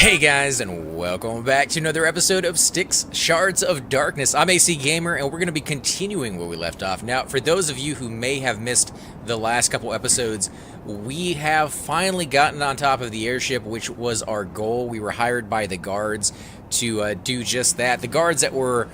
Hey guys, and welcome back to another episode of Styx, Shards of Darkness. I'm AC Gamer, and we're going to be continuing where we left off. Now, for those of you who may have missed the last couple episodes, we have finally gotten on top of the airship, which was our goal. We were hired by the guards to do just that. The guards that were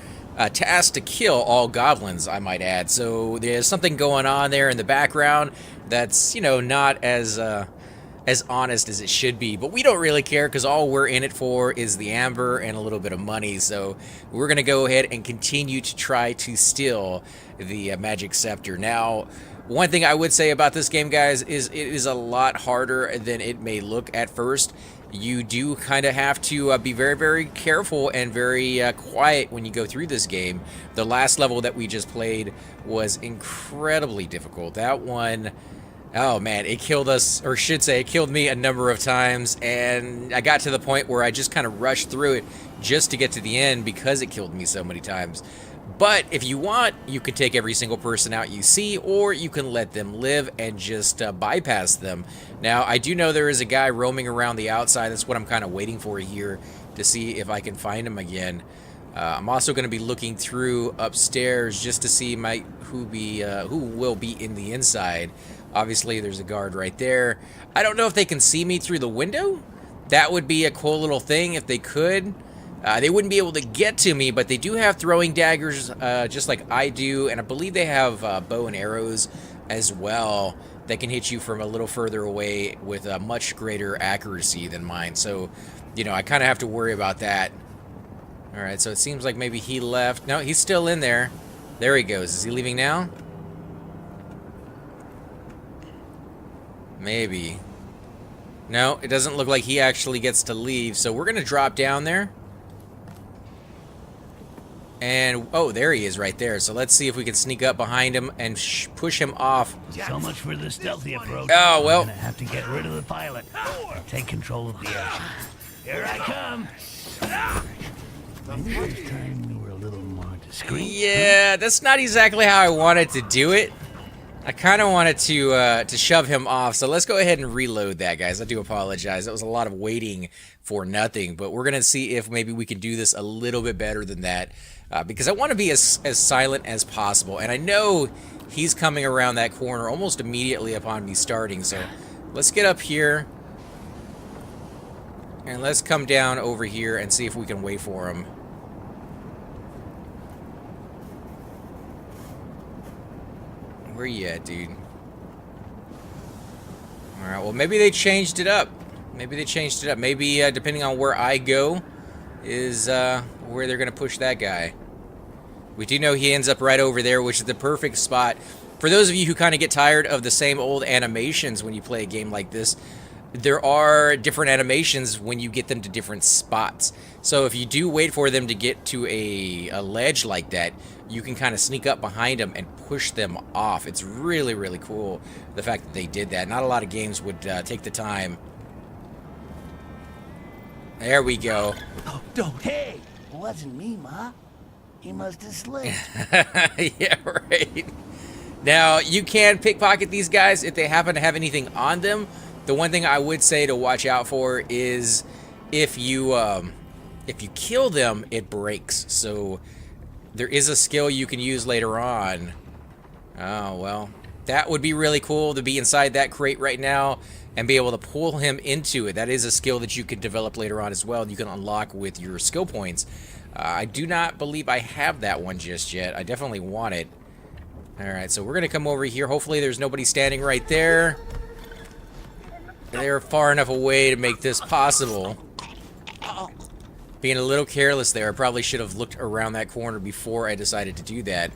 tasked to kill all goblins, I might add. So there's something going on there in the background that's, not as honest as it should be, but we don't really care because all we're in it for is the amber and a little bit of money. So we're gonna go ahead and continue to try to steal the magic scepter. Now, one thing I would say about this game, guys, is it is a lot harder than it may look at first. You do kind of have to be very, very careful and very quiet when you go through this game. The last level that we just played was incredibly difficult. That one, oh man, it killed us, or should say, it killed me a number of times, and I got to the point where I just kind of rushed through it just to get to the end because it killed me so many times. But if you want, you can take every single person out you see, or you can let them live and just bypass them. Now, I do know there is a guy roaming around the outside. That's what I'm kind of waiting for here to see if I can find him again. I'm also going to be looking through upstairs just to see who will be in the inside. Obviously, there's a guard right there. I don't know if they can see me through the window. That would be a cool little thing if they could. They wouldn't be able to get to me, but they do have throwing daggers just like I do, and I believe they have bow and arrows as well that can hit you from a little further away with a much greater accuracy than mine. So, I kind of have to worry about that. All right, so it seems like maybe he left. No, he's still in there. There he goes. Is he leaving now? Maybe. No, it doesn't look like he actually gets to leave, so we're gonna drop down there. And, oh, there he is right there. So let's see if we can sneak up behind him and push him off. So much for the stealthy approach. Oh, well. I'm gonna have to get rid of the pilot and take control of the airship. Here I come. Maybe this time we were a little more discreet. Yeah, that's not exactly how I wanted to do it. I kind of wanted to shove him off, so let's go ahead and reload that, guys. I do apologize. That was a lot of waiting for nothing, but we're going to see if maybe we can do this a little bit better than that, because I want to be as silent as possible, and I know he's coming around that corner almost immediately upon me starting, so let's get up here, and let's come down over here and see if we can wait for him. Where you at, dude? Alright, well, maybe they changed it up. Maybe depending on where I go is where they're going to push that guy. We do know he ends up right over there, which is the perfect spot. For those of you who kind of get tired of the same old animations when you play a game like this, there are different animations when you get them to different spots. So if you do wait for them to get to a ledge like that, you can kind of sneak up behind them and push them off. It's really, really cool, the fact that they did that. Not a lot of games would take the time. There we go. Oh, don't. Hey, it wasn't me, Ma. He must have slipped. Yeah, right. Now, you can pickpocket these guys if they happen to have anything on them. The one thing I would say to watch out for is if you kill them, it breaks. So there is a skill you can use later on. Oh, well, that would be really cool to be inside that crate right now and be able to pull him into it. That is a skill that you could develop later on as well. You can unlock with your skill points. I do not believe I have that one just yet. I definitely want it. All right, so we're going to come over here. Hopefully there's nobody standing right there. They're far enough away to make this possible. Being a little careless there. I probably should have looked around that corner before I decided to do that.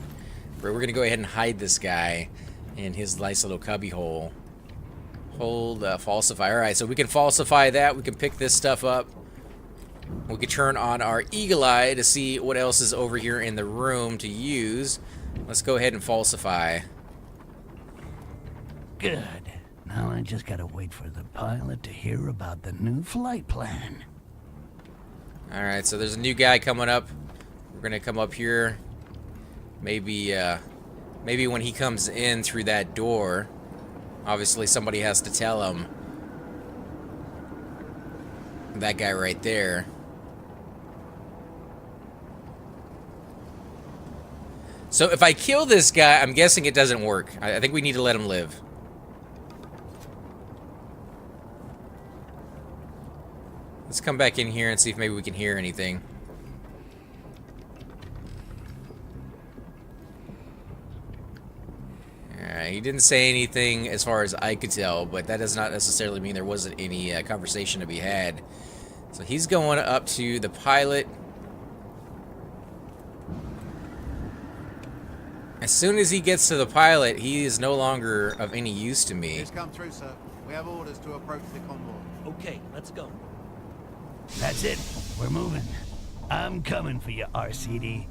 But we're going to go ahead and hide this guy in his nice little cubby hole. Hold, falsify. Alright, so we can falsify that. We can pick this stuff up. We can turn on our eagle eye to see what else is over here in the room to use. Let's go ahead and falsify. Good. Now I just gotta wait for the pilot to hear about the new flight plan. Alright, so there's a new guy coming up. We're gonna come up here. Maybe when he comes in through that door, obviously somebody has to tell him. that guy right there. So if I kill this guy, I'm guessing it doesn't work. I think we need to let him live. Let's come back in here and see if maybe we can hear anything. Alright, he didn't say anything as far as I could tell, but that does not necessarily mean there wasn't any conversation to be had. So he's going up to the pilot. As soon as he gets to the pilot, he is no longer of any use to me. Just come through, sir. We have orders to approach the convoy. Okay, let's go. That's it. We're moving. I'm coming for you, RCD.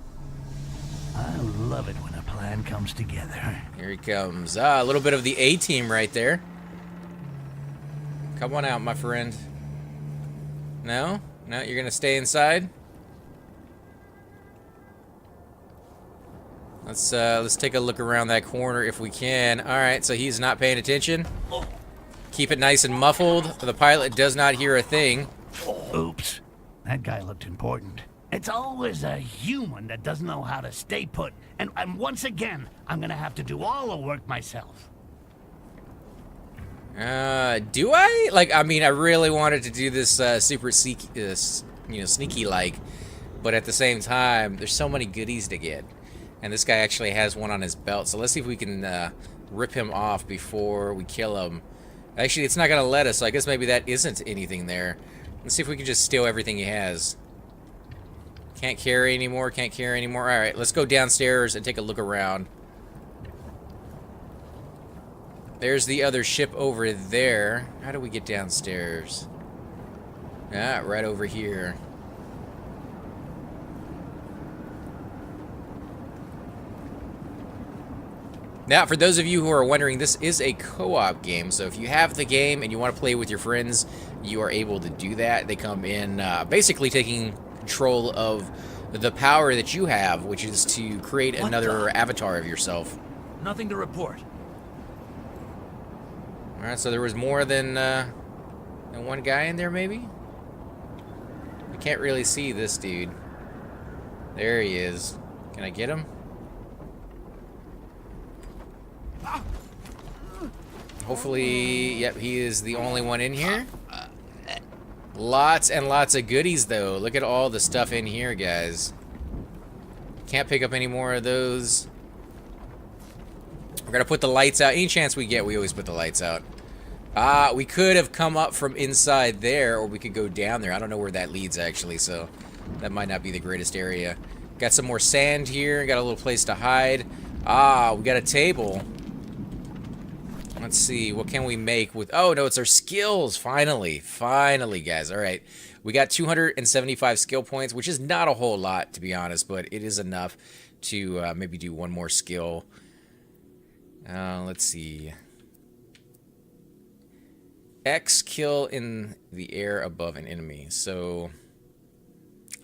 I love it when a plan comes together. Here he comes. Ah, a little bit of the A-team right there. Come on out, my friend. No? No, you're gonna stay inside? Let's take a look around that corner if we can. Alright, so he's not paying attention. Keep it nice and muffled. The pilot does not hear a thing. Oops. That guy looked important. It's always a human that doesn't know how to stay put. And once again, I'm gonna have to do all the work myself. Do I? Like, I mean, I really wanted to do this super sneaky-like, but at the same time, there's so many goodies to get. And this guy actually has one on his belt, so let's see if we can rip him off before we kill him. Actually, it's not gonna let us, so I guess maybe that isn't anything there. Let's see if we can just steal everything he has. Can't carry anymore, can't carry anymore. Alright, let's go downstairs and take a look around. There's the other ship over there. How do we get downstairs? Ah, right over here. Now, for those of you who are wondering, this is a co-op game, so if you have the game and you want to play with your friends, you are able to do that. They come in basically taking control of the power that you have, which is to create another avatar of yourself. Nothing to report. Alright, so there was more than one guy in there, maybe? I can't really see this dude. There he is. Can I get him? Hopefully, yep, he is the only one in here. Lots and lots of goodies, though. Look at all the stuff in here, guys. Can't pick up any more of those. We're gonna put the lights out. Any chance we get, we always put the lights out. We could have come up from inside there, or we could go down there. I don't know where that leads, actually, so that might not be the greatest area. Got some more sand here. Got a little place to hide. We got a table. Let's see, what can we make with... Oh, no, it's our skills. Finally. Finally, guys. All right. We got 275 skill points, which is not a whole lot, to be honest, but it is enough to maybe do one more skill. Let's see. X kill in the air above an enemy. So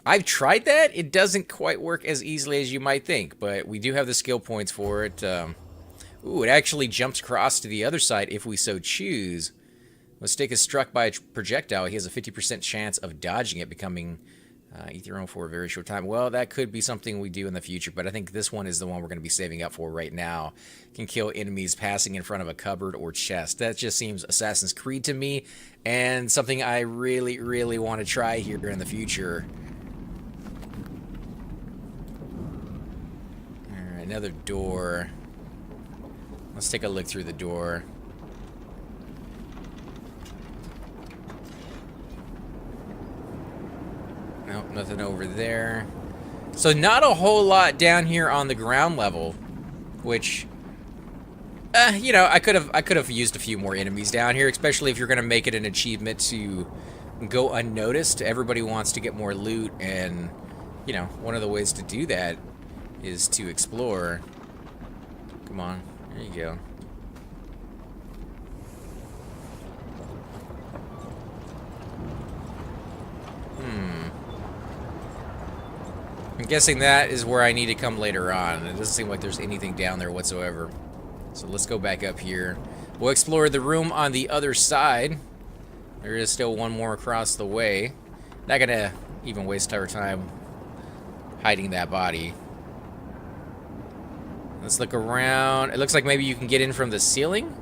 I've tried that. It doesn't quite work as easily as you might think, but we do have the skill points for it. Ooh, it actually jumps across to the other side if we so choose. When Styx is struck by a projectile, he has a 50% chance of dodging it, becoming ethereal for a very short time. Well, that could be something we do in the future, but I think this one is the one we're going to be saving up for right now. Can kill enemies passing in front of a cupboard or chest. That just seems Assassin's Creed to me, and something I really, really want to try here in the future. Alright, another door. Let's take a look through the door. Nope, nothing over there. So not a whole lot down here on the ground level, which, you know, I could have used a few more enemies down here, especially if you're gonna make it an achievement to go unnoticed. Everybody wants to get more loot, and you know, one of the ways to do that is to explore. Come on. There you go. I'm guessing that is where I need to come later on. It doesn't seem like there's anything down there whatsoever. So let's go back up here. We'll explore the room on the other side. There is still one more across the way. Not gonna even waste our time hiding that body. Let's look around. It looks like maybe you can get in from the ceiling.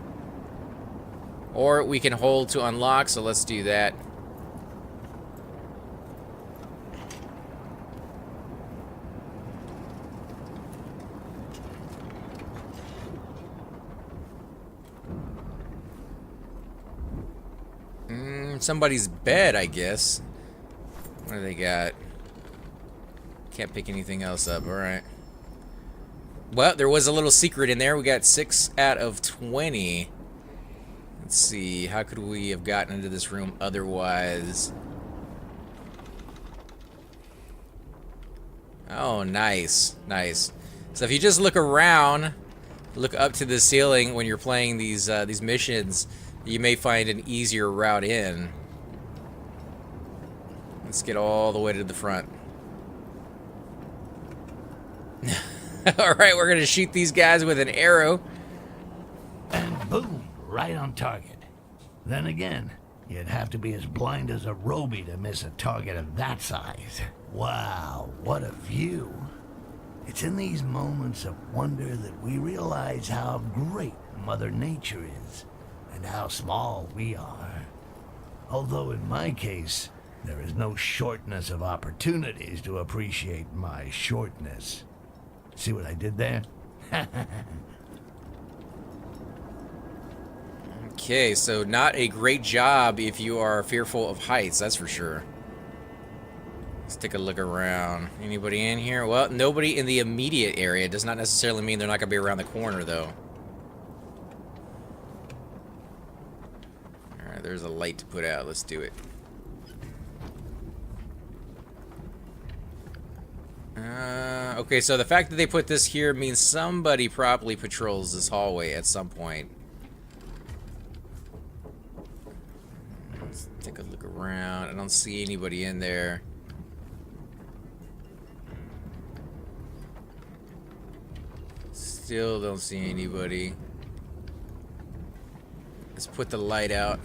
Or we can hold to unlock, so let's do that. Somebody's bed, I guess. What do they got? Can't pick anything else up. Alright. Well, there was a little secret in there. We got 6 out of 20. Let's see. How could we have gotten into this room otherwise? Oh, nice. Nice. So if you just look around, look up to the ceiling when you're playing these missions, you may find an easier route in. Let's get all the way to the front. Alright, we're gonna shoot these guys with an arrow. And boom, right on target. Then again, you'd have to be as blind as a Roby to miss a target of that size. Wow, what a view. It's in these moments of wonder that we realize how great Mother Nature is, and how small we are. Although in my case, there is no shortness of opportunities to appreciate my shortness. See what I did there? Okay, so not a great job if you are fearful of heights, that's for sure. Let's take a look around. Anybody in here? Well, nobody in the immediate area. Does not necessarily mean they're not going to be around the corner, though. Alright, there's a light to put out. Let's do it. Okay, so the fact that they put this here means somebody probably patrols this hallway at some point. Let's take a look around. I don't see anybody in there. Still don't see anybody. Let's put the light out.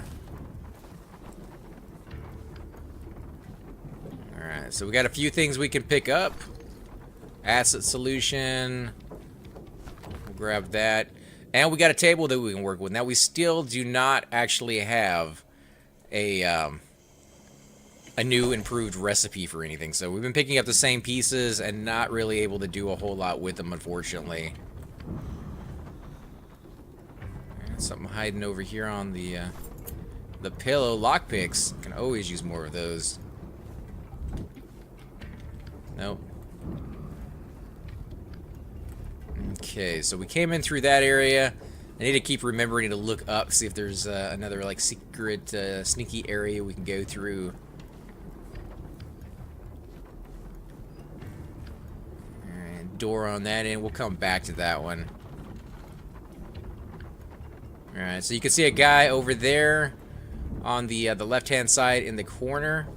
Alright, so we got a few things we can pick up. Acid solution. We'll grab that. And we got a table that we can work with. Now, we still do not actually have a new improved recipe for anything. So we've been picking up the same pieces and not really able to do a whole lot with them, unfortunately. Something hiding over here on the pillow. Lockpicks. Can always use more of those. Nope. Okay, so we came in through that area. I need to keep remembering to look up, see if there's another like secret, sneaky area we can go through. Alright, door on that end. We'll come back to that one. Alright, so you can see a guy over there on the left-hand side in the corner.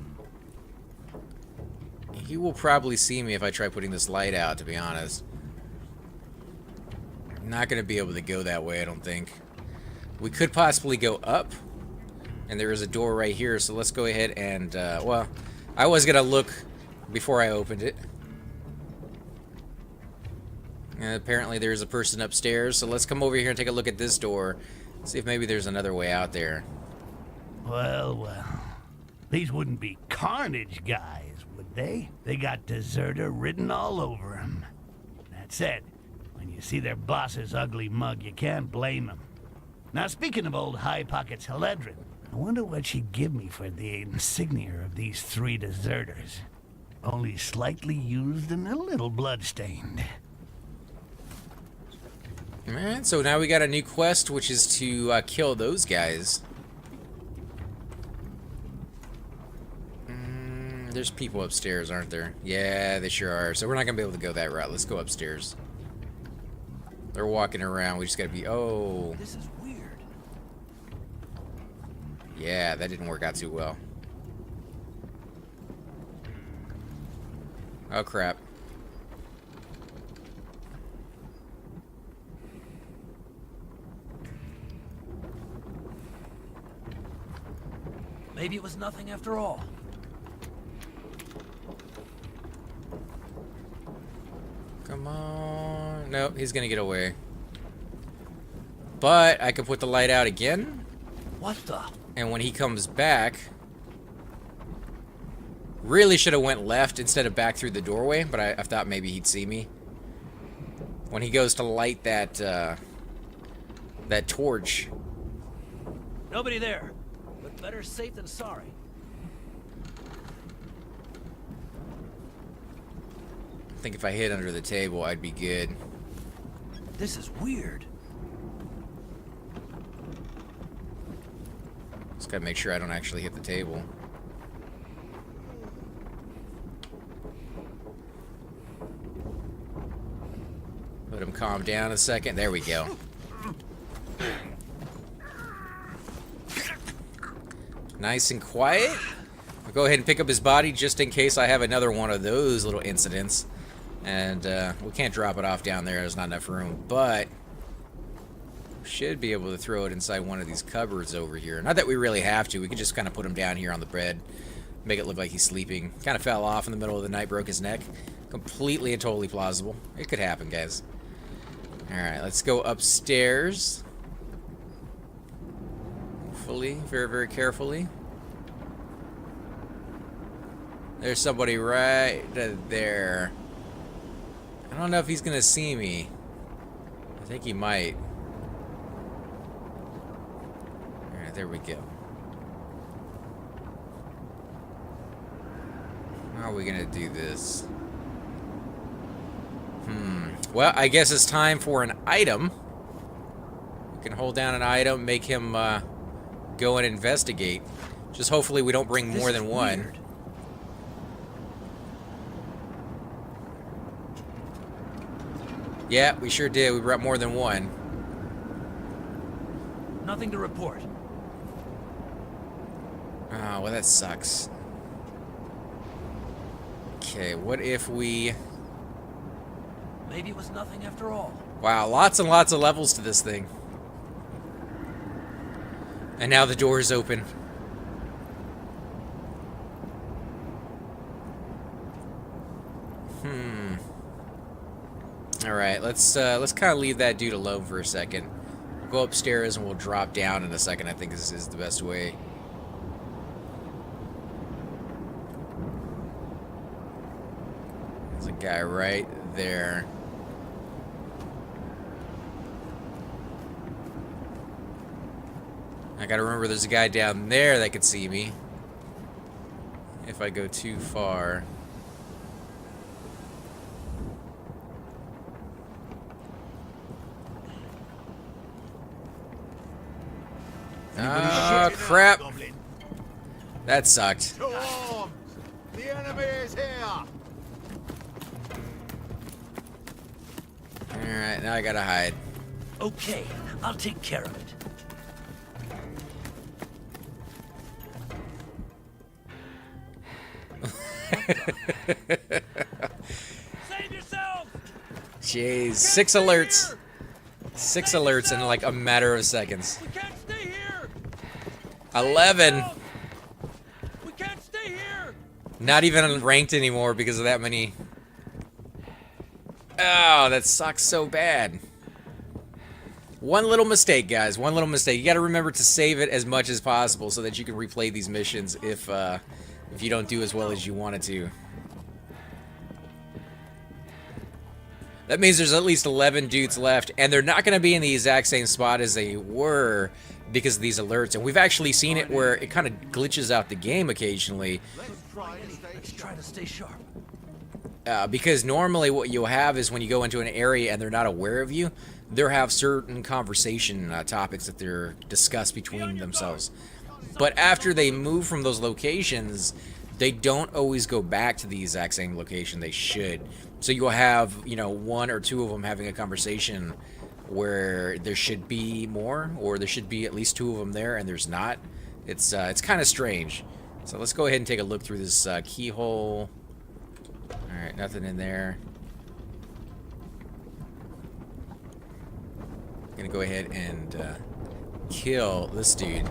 He will probably see me if I try putting this light out, to be honest. I'm not going to be able to go that way, I don't think. We could possibly go up, and there is a door right here, so let's go ahead and, well, I was going to look before I opened it. And apparently there's a person upstairs, so let's come over here and take a look at this door. See if maybe there's another way out there. Well, well. These wouldn't be Carnage guys, would they? They got deserter written all over them. That said, when you see their boss's ugly mug, you can't blame them. Now, speaking of old High Pockets Heledrin, I wonder what she'd give me for the insignia of these 3 deserters. Only slightly used and a little bloodstained. Alright, so now we got a new quest, which is to kill those guys. There's people upstairs, aren't there? Yeah, they sure are. So we're not going to be able to go that route. Let's go upstairs. They're walking around. We just got to be... Oh. This is weird. Yeah, that didn't work out too well. Oh, crap. Maybe it was nothing after all. Come on. Nope, he's gonna get away. But I could put the light out again. What the? And when he comes back... Really should have went left instead of back through the doorway, but I thought maybe he'd see me. When he goes to light that, that torch. Nobody there. But better safe than sorry. I think if I hid under the table, I'd be good. This is weird. Just gotta make sure I don't actually hit the table. Let him calm down a second. There we go. Nice and quiet. I'll go ahead and pick up his body just in case I have another one of those little incidents. And we can't drop it off down there. There's not enough room. But we should be able to throw it inside one of these cupboards over here. Not that we really have to. We could just kind of put him down here on the bed. Make it look like he's sleeping. Kind of fell off in the middle of the night, broke his neck. Completely and totally plausible. It could happen, guys. Alright, let's go upstairs. Hopefully, very, very carefully. There's somebody right there. I don't know if he's gonna see me. I think he might. Alright, there we go. How are we gonna do this? Well, I guess it's time for an item. We can hold down an item, make him go and investigate. Just hopefully we don't bring more than one. Weird. Yeah, we sure did. We brought more than one. Nothing to report. Oh, well, that sucks. Okay, what if we... Maybe it was nothing after all. Wow, lots and lots of levels to this thing. And now the door is open. Alright, let's kind of leave that dude alone for a second. We'll go upstairs and we'll drop down in a second. I think this is the best way. There's a guy right there. I gotta remember there's a guy down there that could see me. If I go too far. Oh, crap. That sucked. To arms! The enemy is here! Alright, now I gotta hide. Okay, I'll take care of it. Save yourself! Jeez, 6 alerts. 6 alerts in like a matter of seconds. We can't stay here! 11. We can't stay here! Not even ranked anymore because of that many. Oh, that sucks so bad. One little mistake, guys. One little mistake. You got to remember to save it as much as possible so that you can replay these missions if you don't do as well as you wanted to. That means there's at least 11 dudes left, and they're not going to be in the exact same spot as they were because of these alerts. And we've actually seen it where it kind of glitches out the game occasionally. Let's try to stay sharp. Because normally what you'll have is when you go into an area and they're not aware of you, they'll have certain conversation topics that they're discussed between themselves. But after they move from those locations, they don't always go back to the exact same location they should. So you'll have, you know, 1 or 2 of them having a conversation where there should be more, or there should be at least 2 of them there, and there's not. It's kind of strange. So let's go ahead and take a look through this keyhole. Alright, nothing in there. I'm gonna go ahead and kill this dude.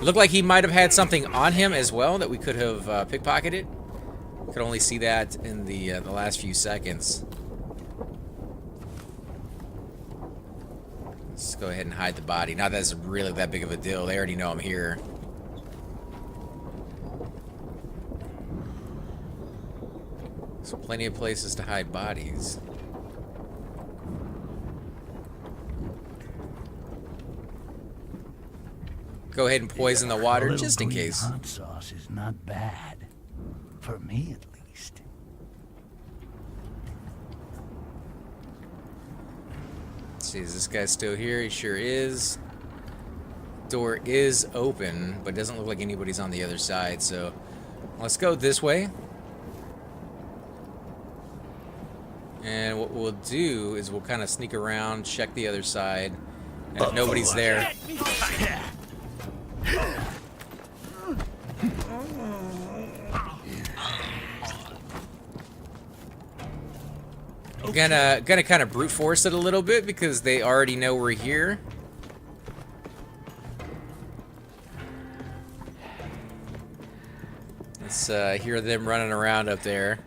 looked like he might have had something on him as well that we could have pickpocketed. Could only see that in the last few seconds. Let's go ahead and hide the body. Not that it's really that big of a deal. They already know I'm here. So plenty of places to hide bodies. Go ahead and poison the water just in case. Hot sauce is not bad. For me, at least. Let's see, is this guy still here? He sure is. Door is open, but doesn't look like anybody's on the other side, so let's go this way. And what we'll do is we'll kind of sneak around, check the other side, and if nobody's there... Gonna kind of brute force it a little bit because they already know we're here. Let's hear them running around up there.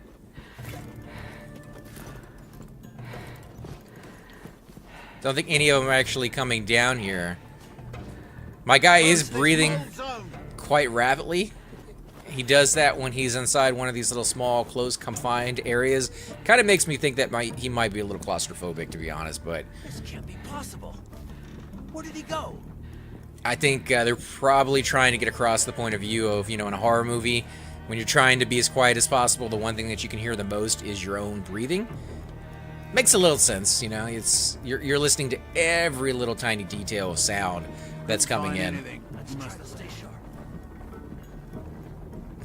Don't think any of them are actually coming down here. My guy is breathing quite rapidly. He does that when he's inside one of these little small, closed, confined areas. Kind of makes me think that he might be a little claustrophobic, to be honest, but... This can't be possible. Where did he go? I think they're probably trying to get across the point of view of, you know, in a horror movie, when you're trying to be as quiet as possible, the one thing that you can hear the most is your own breathing. Makes a little sense, you know. You're listening to every little tiny detail of sound that's coming in. Let's try to stay sharp.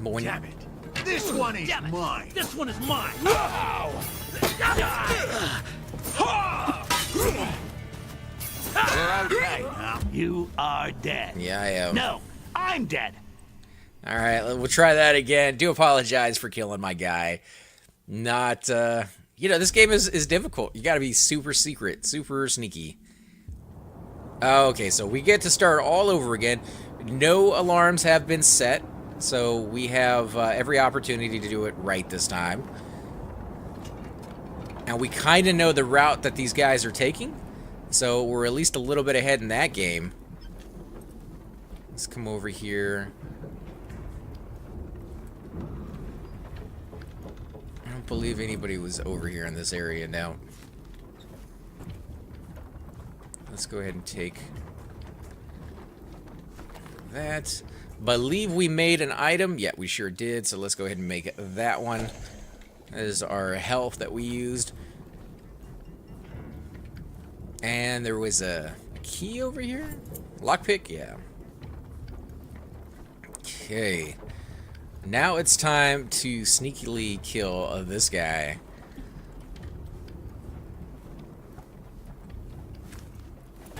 But when Damn it! This one is Damn it! mine. This one is mine. We're okay now. You are dead. Yeah, I am. No, I'm dead. All right, we'll try that again. Do apologize for killing my guy. Not, you know, this game is difficult. You got to be super secret, super sneaky. Okay, so we get to start all over again. No alarms have been set, so we have every opportunity to do it right this time. And we kind of know the route that these guys are taking, so we're at least a little bit ahead in that game. Let's come over here. I don't believe anybody was over here in this area now. Let's go ahead and take that. Believe we made an item. Yeah, we sure did. So let's go ahead and make that one. That is our health that we used. And there was a key over here? Lockpick? Yeah. Okay. Now it's time to sneakily kill this guy.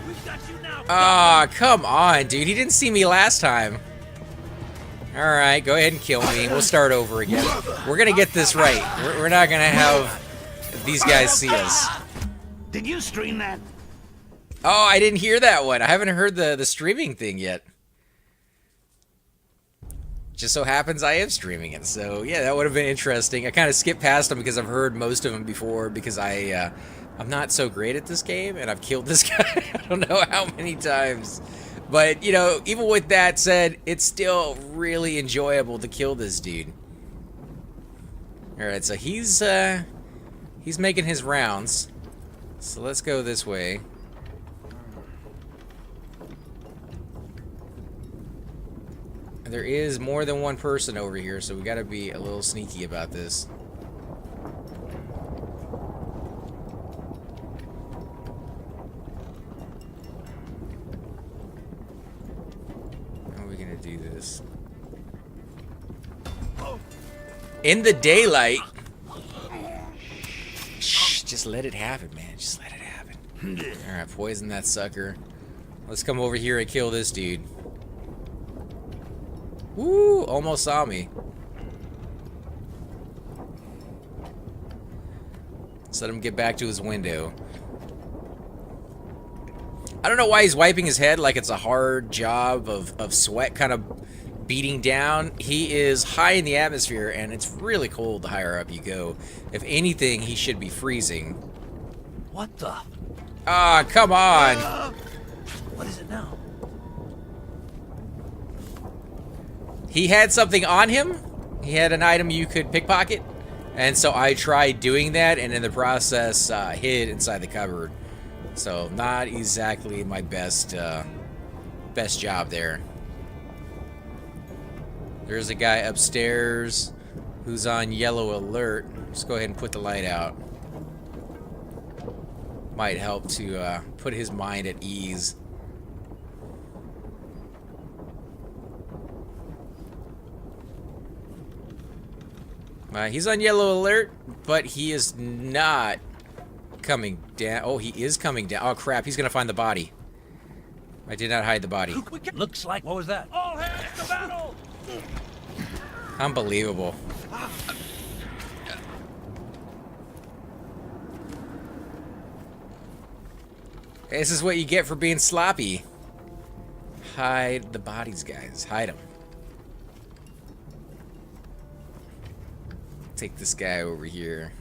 We've got you now. Ah, come on, dude. He didn't see me last time. Alright, go ahead and kill me. We'll start over again. We're gonna get this right. We're not gonna have these guys see us. Did you stream that? Oh, I didn't hear that one. I haven't heard the streaming thing yet. Just so happens I am streaming it. So, yeah, that would have been interesting. I kind of skipped past them because I've heard most of them before because I'm not so great at this game, and I've killed this guy I don't know how many times. But, you know, even with that said, it's still really enjoyable to kill this dude. Alright, so he's making his rounds. So let's go this way. There is more than one person over here, so we gotta be a little sneaky about this. How are we gonna do this? In the daylight. Shh, just let it happen, man. Just let it happen. Alright, poison that sucker. Let's come over here and kill this dude. Woo! Almost saw me. Let's let him get back to his window. I don't know why he's wiping his head like it's a hard job of sweat kind of beating down. He is high in the atmosphere, and it's really cold the higher up you go. If anything, he should be freezing. What the? Ah, come on! What is it now? He had something on him. He had an item you could pickpocket. And so I tried doing that, and in the process, hid inside the cupboard. So not exactly my best job there. There's a guy upstairs who's on yellow alert. Just go ahead and put the light out. Might help to put his mind at ease. He's on yellow alert, but he is not coming down. Oh, he is coming down. Oh, crap. He's going to find the body. I did not hide the body. Looks like... What was that? All hands to battle! Unbelievable. This is what you get for being sloppy. Hide the bodies, guys. Hide them. Take this guy over here.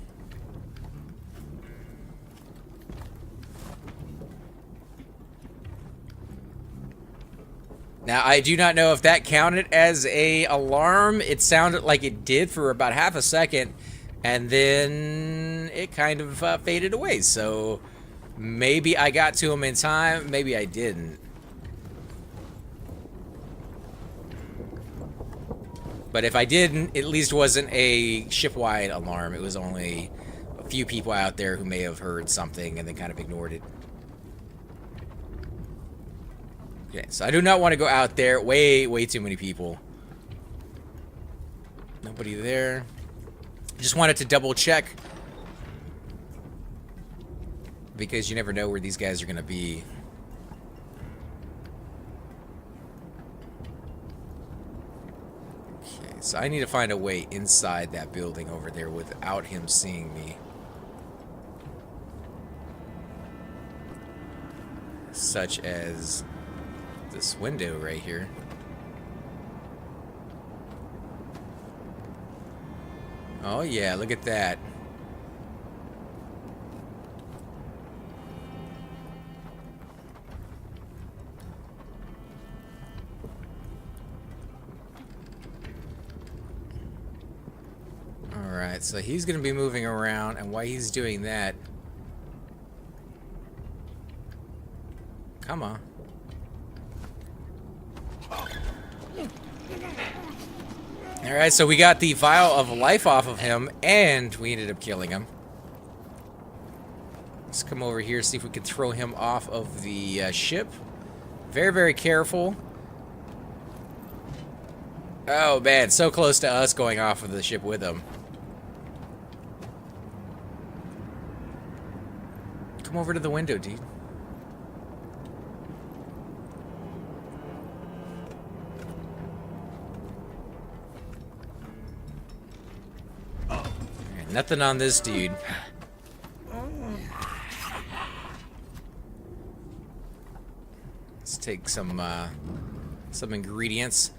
Now, I do not know if that counted as a alarm. It sounded like it did for about half a second, and then it kind of faded away. So maybe I got to him in time, maybe I didn't. But if I didn't, it at least wasn't a ship-wide alarm. It was only a few people out there who may have heard something and then kind of ignored it. Okay, so I do not want to go out there. Way too many people. Nobody there. Just wanted to double check. Because you never know where these guys are going to be. Okay, so I need to find a way inside that building over there without him seeing me. Such as this window right here. Oh yeah, look at that. Alright, so he's gonna be moving around, and while he's doing that, come on. Alright, so we got the vial of life off of him, and we ended up killing him. Let's come over here, see if we can throw him off of the ship. Very careful. Oh man, so close to us going off of the ship with him. Come over to the window, dude. Nothing on this dude. Let's take some ingredients.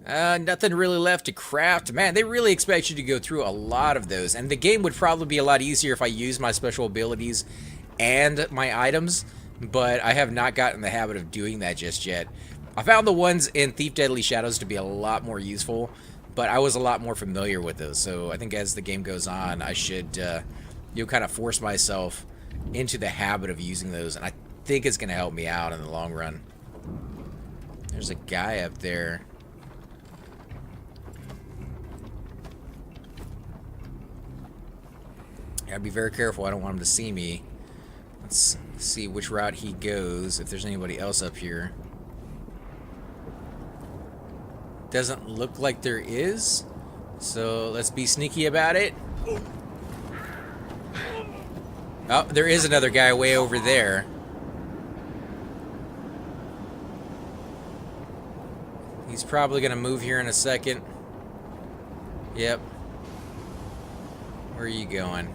Nothing really left to craft. Man, they really expect you to go through a lot of those. And the game would probably be a lot easier if I used my special abilities and my items. But I have not gotten in the habit of doing that just yet. I found the ones in Thief Deadly Shadows to be a lot more useful. But I was a lot more familiar with those, so I think as the game goes on, I should, kind of force myself into the habit of using those, and I think it's going to help me out in the long run. There's a guy up there. Gotta be very careful, I don't want him to see me. Let's see which route he goes, if there's anybody else up here. Doesn't look like there is, so let's be sneaky about it. Oh, there is another guy way over there. He's probably gonna move here in a second. Yep. Where are you going? .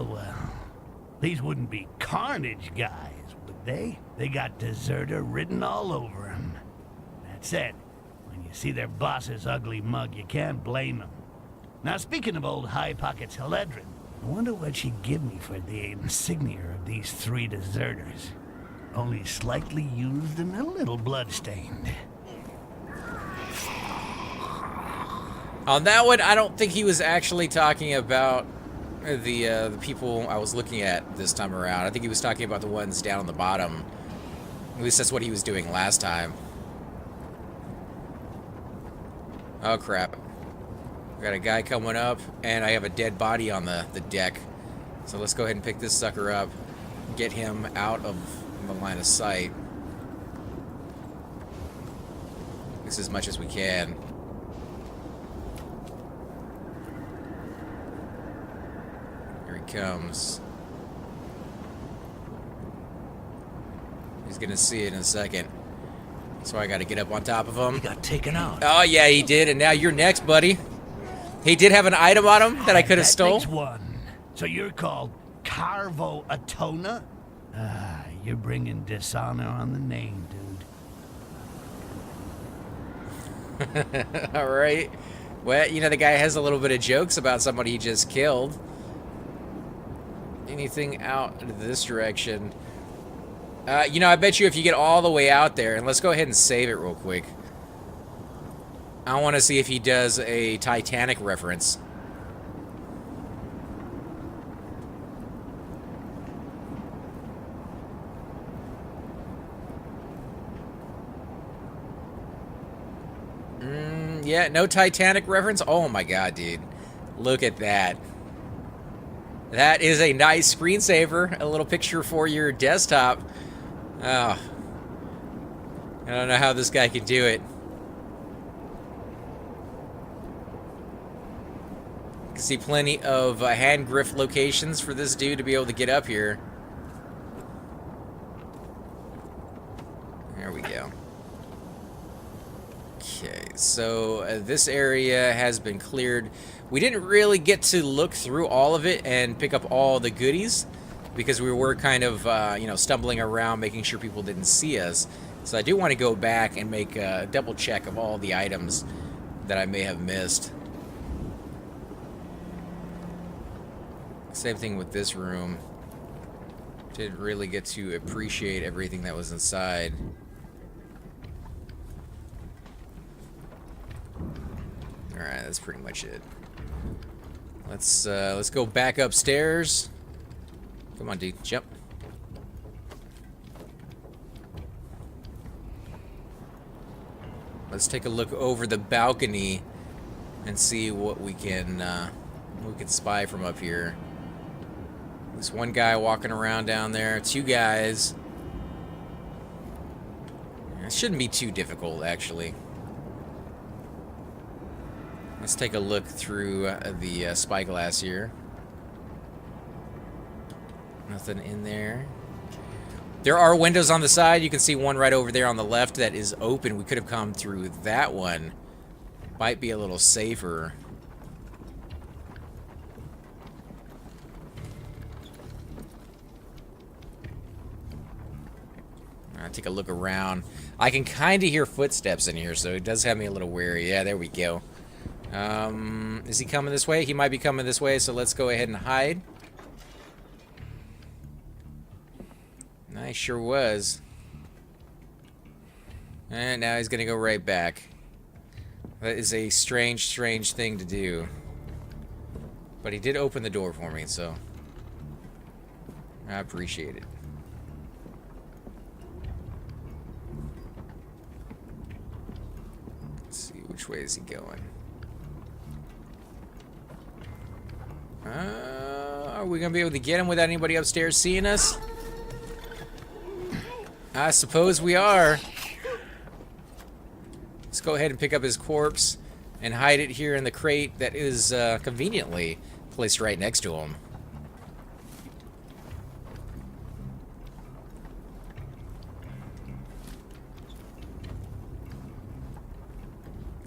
well. These wouldn't be Carnage guys, would they? They got deserter written all over them. That said, when you see their boss's ugly mug, you can't blame them. Now, speaking of old High Pockets Heledrin, I wonder what she'd give me for the insignia of these 3 deserters. Only slightly used and a little bloodstained. On that one, I don't think he was actually talking about the people I was looking at this time around. I think he was talking about the ones down on the bottom. At least that's what he was doing last time. Oh, crap. We got a guy coming up, and I have a dead body on the deck. So let's go ahead and pick this sucker up. Get him out of the line of sight. At least as much as we can. Here he comes. He's gonna see it in a second. So I gotta get up on top of him. He got taken out. Oh yeah, he did, and now you're next, buddy. He did have an item on him that I could have stole. Makes one. So you're called Carvo Atona? Ah, you're bringing dishonor on the name, dude. All right. Well, you know, the guy has a little bit of jokes about somebody he just killed. Anything out into this direction? You know, I bet you if you get all the way out there, and let's go ahead and save it real quick. I want to see if he does a Titanic reference. Yeah, no Titanic reference? Oh my god, dude. Look at that. That is a nice screensaver. A little picture for your desktop. Oh. I don't know how this guy can do it. You can see plenty of hand griff locations for this dude to be able to get up here. There we go. Okay, so this area has been cleared. We didn't really get to look through all of it and pick up all the goodies because we were kind of, you know, stumbling around making sure people didn't see us. So I do want to go back and make a double check of all the items that I may have missed. Same thing with this room. Didn't really get to appreciate everything that was inside. Alright, that's pretty much it. Let's go back upstairs. Come on, dude, jump. Let's take a look over the balcony and see what we can spy from up here. There's one guy walking around down there, 2 guys. It shouldn't be too difficult, actually. Let's take a look through the spyglass here. Nothing in there. There are windows on the side. You can see one right over there on the left that is open. We could have come through that one. Might be a little safer. I'll take a look around. I can kind of hear footsteps in here, so it does have me a little wary. Yeah, there we go. Is he coming this way? He might be coming this way, so let's go ahead and hide. Nice, sure was. And now he's gonna go right back. That is a strange, strange thing to do. But he did open the door for me, so I appreciate it. Let's see, which way is he going? Are we gonna be able to get him without anybody upstairs seeing us? I suppose we are. Let's go ahead and pick up his corpse and hide it here in the crate that is conveniently placed right next to him.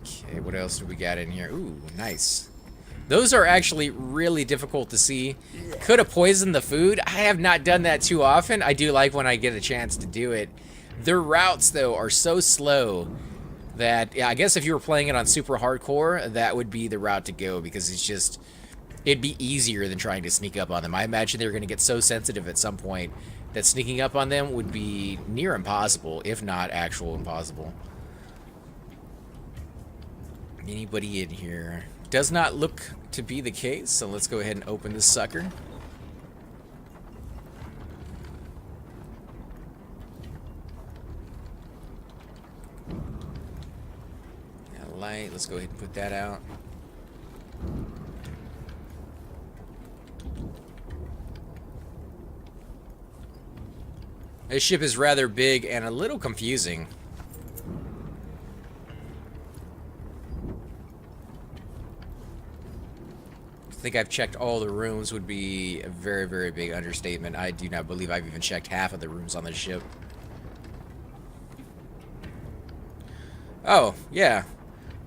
Okay, what else do we got in here? Ooh, nice. Those are actually really difficult to see. Could have poisoned the food. I have not done that too often. I do like when I get a chance to do it. Their routes, though, are so slow that, yeah, I guess if you were playing it on super hardcore, that would be the route to go, because it's just, it'd be easier than trying to sneak up on them. I imagine they're going to get so sensitive at some point that sneaking up on them would be near impossible, if not actual impossible. Anybody in here? Does not look to be the case, so let's go ahead and open this sucker. That light, let's go ahead and put that out. This ship is rather big and a little confusing. I think I've checked all the rooms would be a very, very big understatement. I do not believe I've even checked half of the rooms on the ship. Oh, yeah.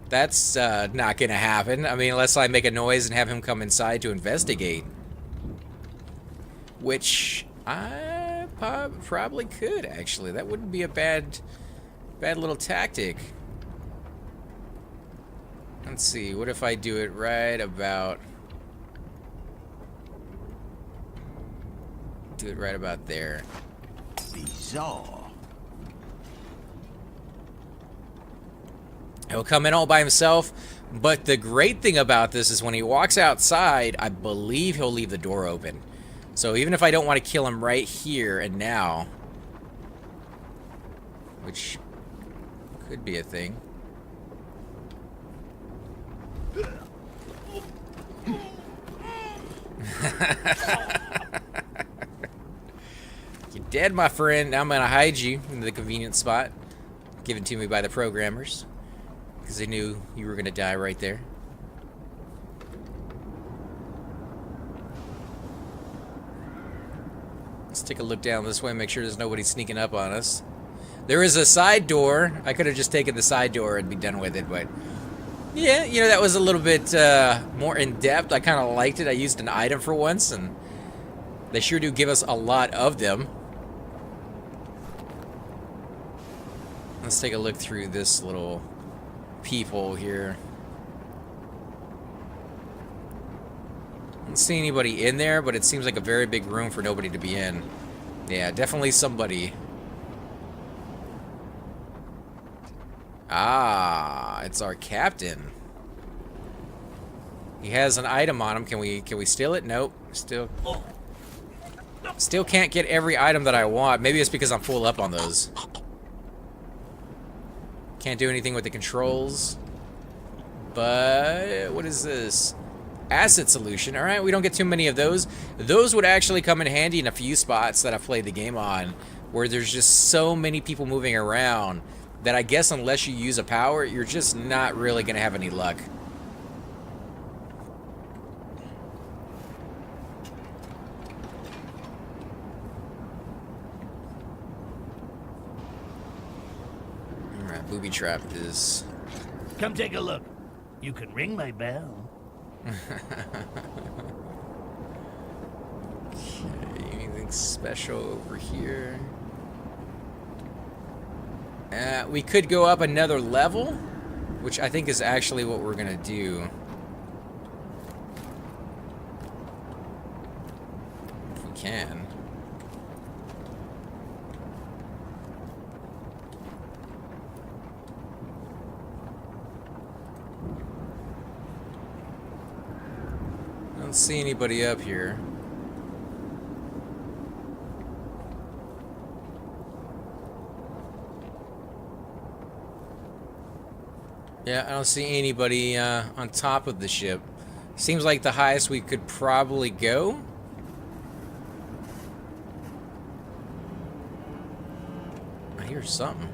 That's not gonna happen. I mean, unless I make a noise and have him come inside to investigate. Which I probably could, actually. That wouldn't be a bad little tactic. Let's see, what if I do it right about... Do it right about there. Bizarre. He'll come in all by himself, but the great thing about this is when he walks outside, I believe he'll leave the door open. So even if I don't want to kill him right here and now, which could be a thing. You're dead, my friend. Now I'm going to hide you in the convenient spot given to me by the programmers, because they knew you were going to die right there. Let's take a look down this way and make sure there's nobody sneaking up on us. There is a side door. I could have just taken the side door and be done with it, but yeah, you know, that was a little bit more in-depth. I kind of liked it. I used an item for once, and they sure do give us a lot of them. Let's take a look through this little peephole here. I don't see anybody in there, but it seems like a very big room for nobody to be in. Yeah, definitely somebody. Ah, it's our captain. He has an item on him. Can we steal it? Nope. Still can't get every item that I want. Maybe it's because I'm full up on those. Can't do anything with the controls. But what is this? Acid solution. All right, we don't get too many of those. Those would actually come in handy in a few spots that I've played the game on, where there's just so many people moving around that I guess unless you use a power, you're just not really going to have any luck. Alright, booby trap is... Come take a look. You can ring my bell. Okay, anything special over here? We could go up another level, which I think is actually what we're gonna do. If we can. I don't see anybody up here. Yeah, I don't see anybody on top of the ship. Seems like the highest we could probably go. I hear something.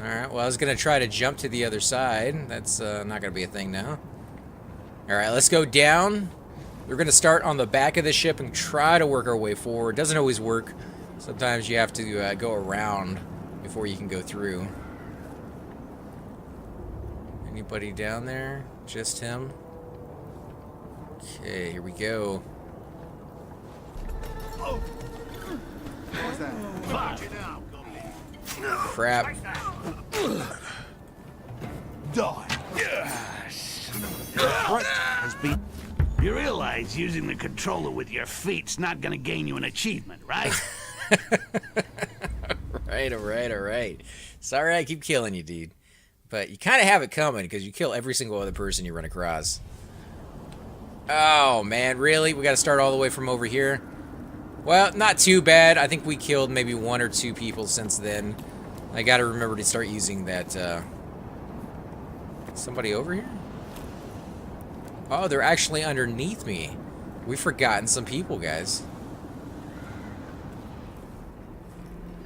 Alright, well I was going to try to jump to the other side. That's not going to be a thing now. Alright, let's go down. We're going to start on the back of the ship and try to work our way forward. Doesn't always work. Sometimes you have to go around before you can go through. Anybody down there? Just him? Okay, here we go. Crap. Die. Threat has been. You realize using the controller with your feet's not gonna gain you an achievement, right? Alright. Sorry I keep killing you, dude. But you kind of have it coming, because you kill every single other person you run across. Oh, man, really? We got to start all the way from over here? Well, not too bad. I think we killed maybe 1 or 2 people since then. I got to remember to start using that, Somebody over here? Oh, they're actually underneath me. We've forgotten some people, guys.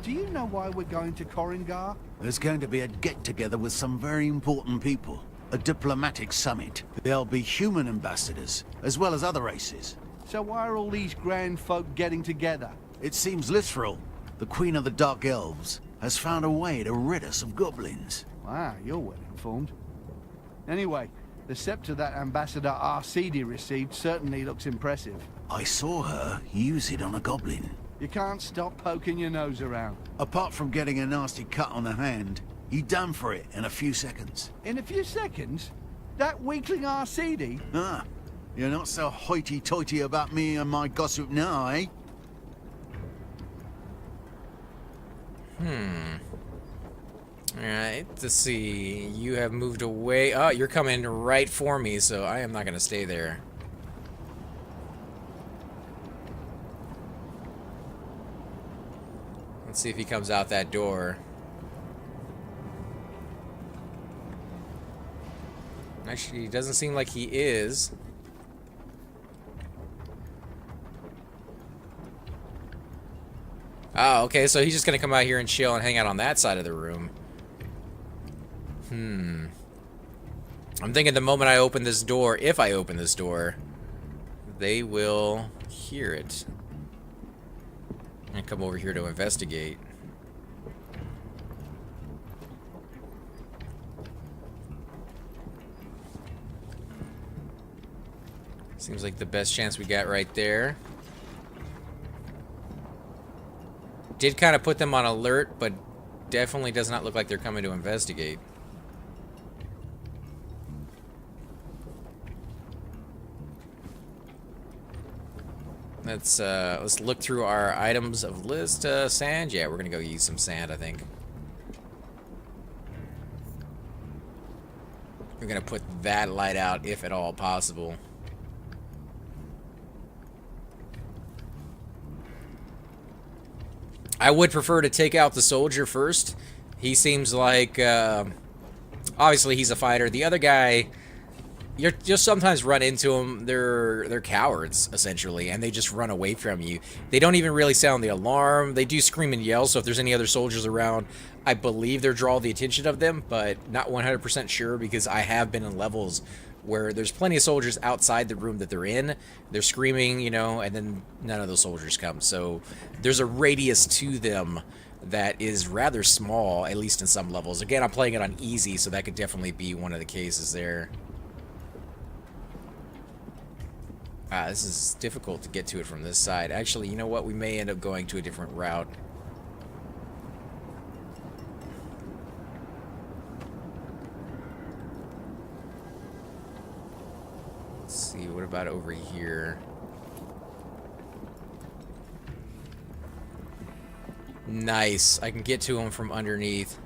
Do you know why we're going to Koringar? There's going to be a get-together with some very important people. A diplomatic summit. There'll be human ambassadors, as well as other races. So why are all these grand folk getting together? It seems literal. The Queen of the Dark Elves has found a way to rid us of goblins. Wow, you're well informed. Anyway, the scepter that Ambassador Arcidi received certainly looks impressive. I saw her use it on a goblin. You can't stop poking your nose around. Apart from getting a nasty cut on the hand, he done for it in a few seconds. In a few seconds? That weakling Arcidi? Ah, you're not so hoity-toity about me and my gossip now, eh? Alright, let's see. You have moved away. Oh, you're coming right for me, so I am not going to stay there. Let's see if he comes out that door. Actually, he doesn't seem like he is. Oh, okay, so he's just gonna come out here and chill and hang out on that side of the room. I'm thinking the moment I open this door, if I open this door, they will hear it. And come over here to investigate. Seems like the best chance we got right there. Did kind of put them on alert, but definitely does not look like they're coming to investigate. Let's look through our items of list. Sand. Yeah, we're gonna go use some sand, I think. We're gonna put that light out if at all possible. I would prefer to take out the soldier first. He seems like obviously he's a fighter. The other guy, you'll sometimes run into them. They're cowards essentially, and they just run away from you. They don't even really sound the alarm. They do scream and yell. So if there's any other soldiers around, I believe they're draw the attention of them, but not 100% sure because I have been in levels where there's plenty of soldiers outside the room that they're in. They're screaming, you know, and then none of those soldiers come. So there's a radius to them that is rather small, at least in some levels. Again, I'm playing it on easy, so that could definitely be one of the cases there. This is difficult to get to it from this side. Actually, you know what? We may end up going to a different route. Let's see, what about over here? Nice. I can get to him from underneath.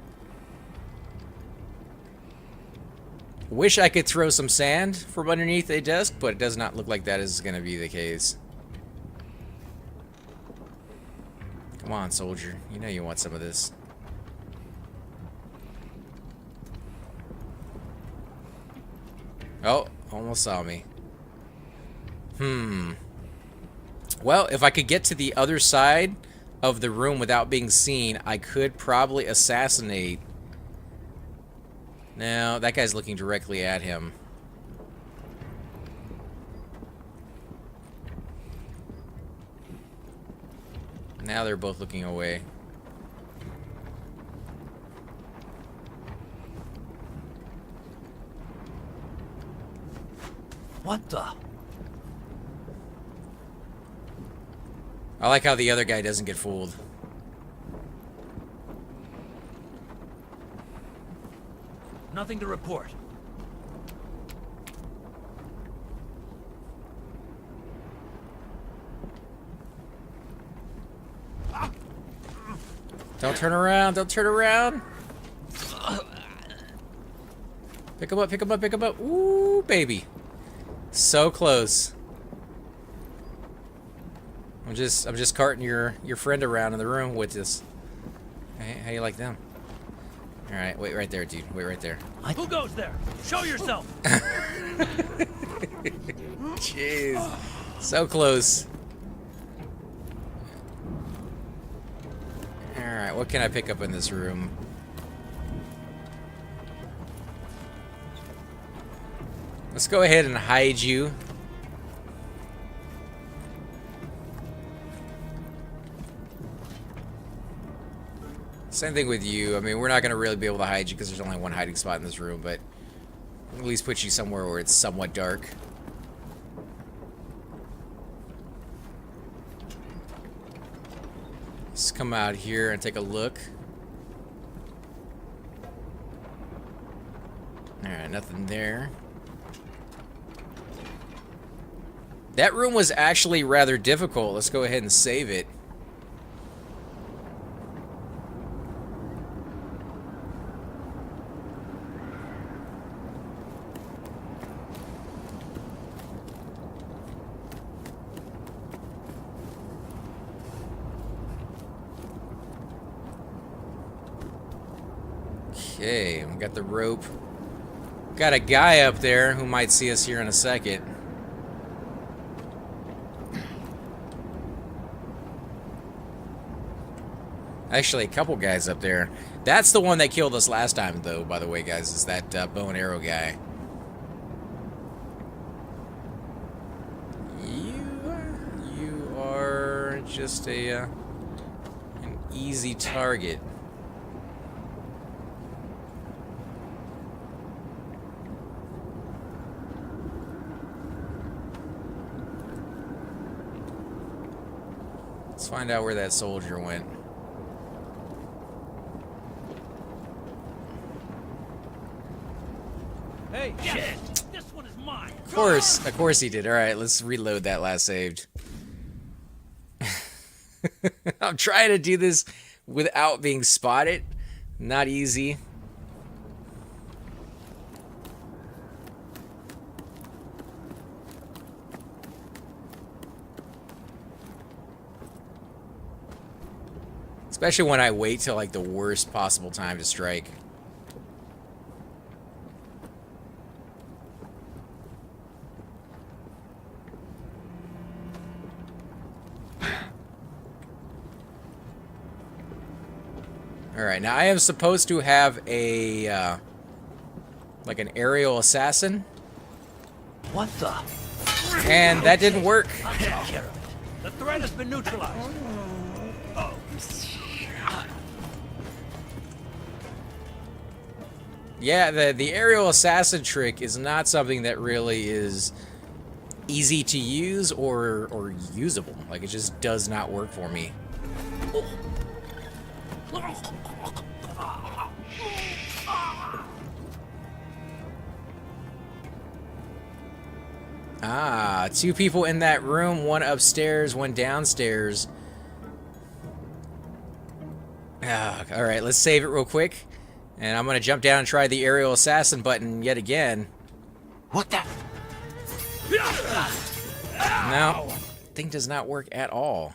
Wish I could throw some sand from underneath a desk, but it does not look like that is going to be the case. Come on, soldier. You know you want some of this. Oh, almost saw me. Well, if I could get to the other side of the room without being seen, I could probably assassinate. Now, that guy's looking directly at him. Now they're both looking away. What the? I like how the other guy doesn't get fooled. Nothing to report. Don't turn around, don't turn around. Pick him up, pick him up, pick him up. Ooh, baby. So close. I'm just carting your friend around in the room with this. Hey, how you like them? All right, wait right there, dude. Wait right there. Who goes there? Show yourself. Jeez, so close. All right, what can I pick up in this room? Let's go ahead and hide you. Same thing with you. I mean, we're not going to really be able to hide you because there's only one hiding spot in this room, but at least put you somewhere where it's somewhat dark. Let's come out here and take a look. Alright, nothing there. That room was actually rather difficult. Let's go ahead and save it. Okay, we got the rope. Got a guy up there who might see us here in a second. Actually, a couple guys up there. That's the one that killed us last time, though, by the way, guys, is that bow and arrow guy. You are just an easy target. Let's find out where that soldier went. Hey, shit! This one is mine. Of course he did. All right, let's reload that last saved. I'm trying to do this without being spotted. Not easy. Especially when I wait till like the worst possible time to strike. Alright, now I am supposed to have a, like an aerial assassin. What the? And that didn't work. I'll take care of it. The threat has been neutralized. Oh. Yeah, the aerial assassin trick is not something that really is easy to use or usable. Like, it just does not work for me. Ah, two people in that room, one upstairs, one downstairs. Ah, all right, let's save it real quick. And I'm going to jump down and try the aerial assassin button yet again. What the? No, thing does not work at all.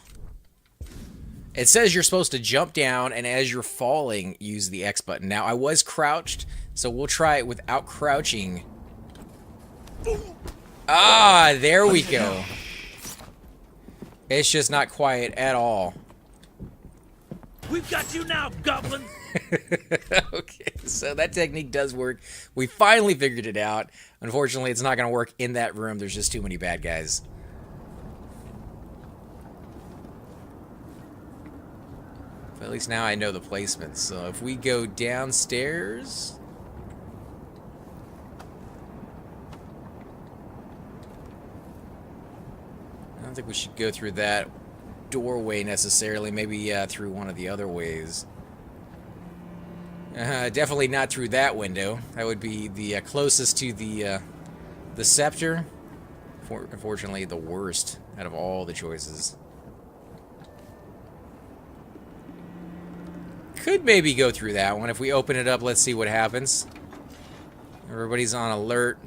It says you're supposed to jump down, and as you're falling, use the X button. Now, I was crouched, so we'll try it without crouching. Ah, there we go. It's just not quiet at all. We've got you now, goblin. Okay, so that technique does work. We finally figured it out. Unfortunately, it's not going to work in that room. There's just too many bad guys. But at least now I know the placement. So if we go downstairs... don't think we should go through that doorway necessarily. Maybe through one of the other ways. Definitely not through that window. That would be the closest to the scepter. Unfortunately, the worst out of all the choices. Could maybe go through that one. If we open it up, let's see what happens. Everybody's on alert.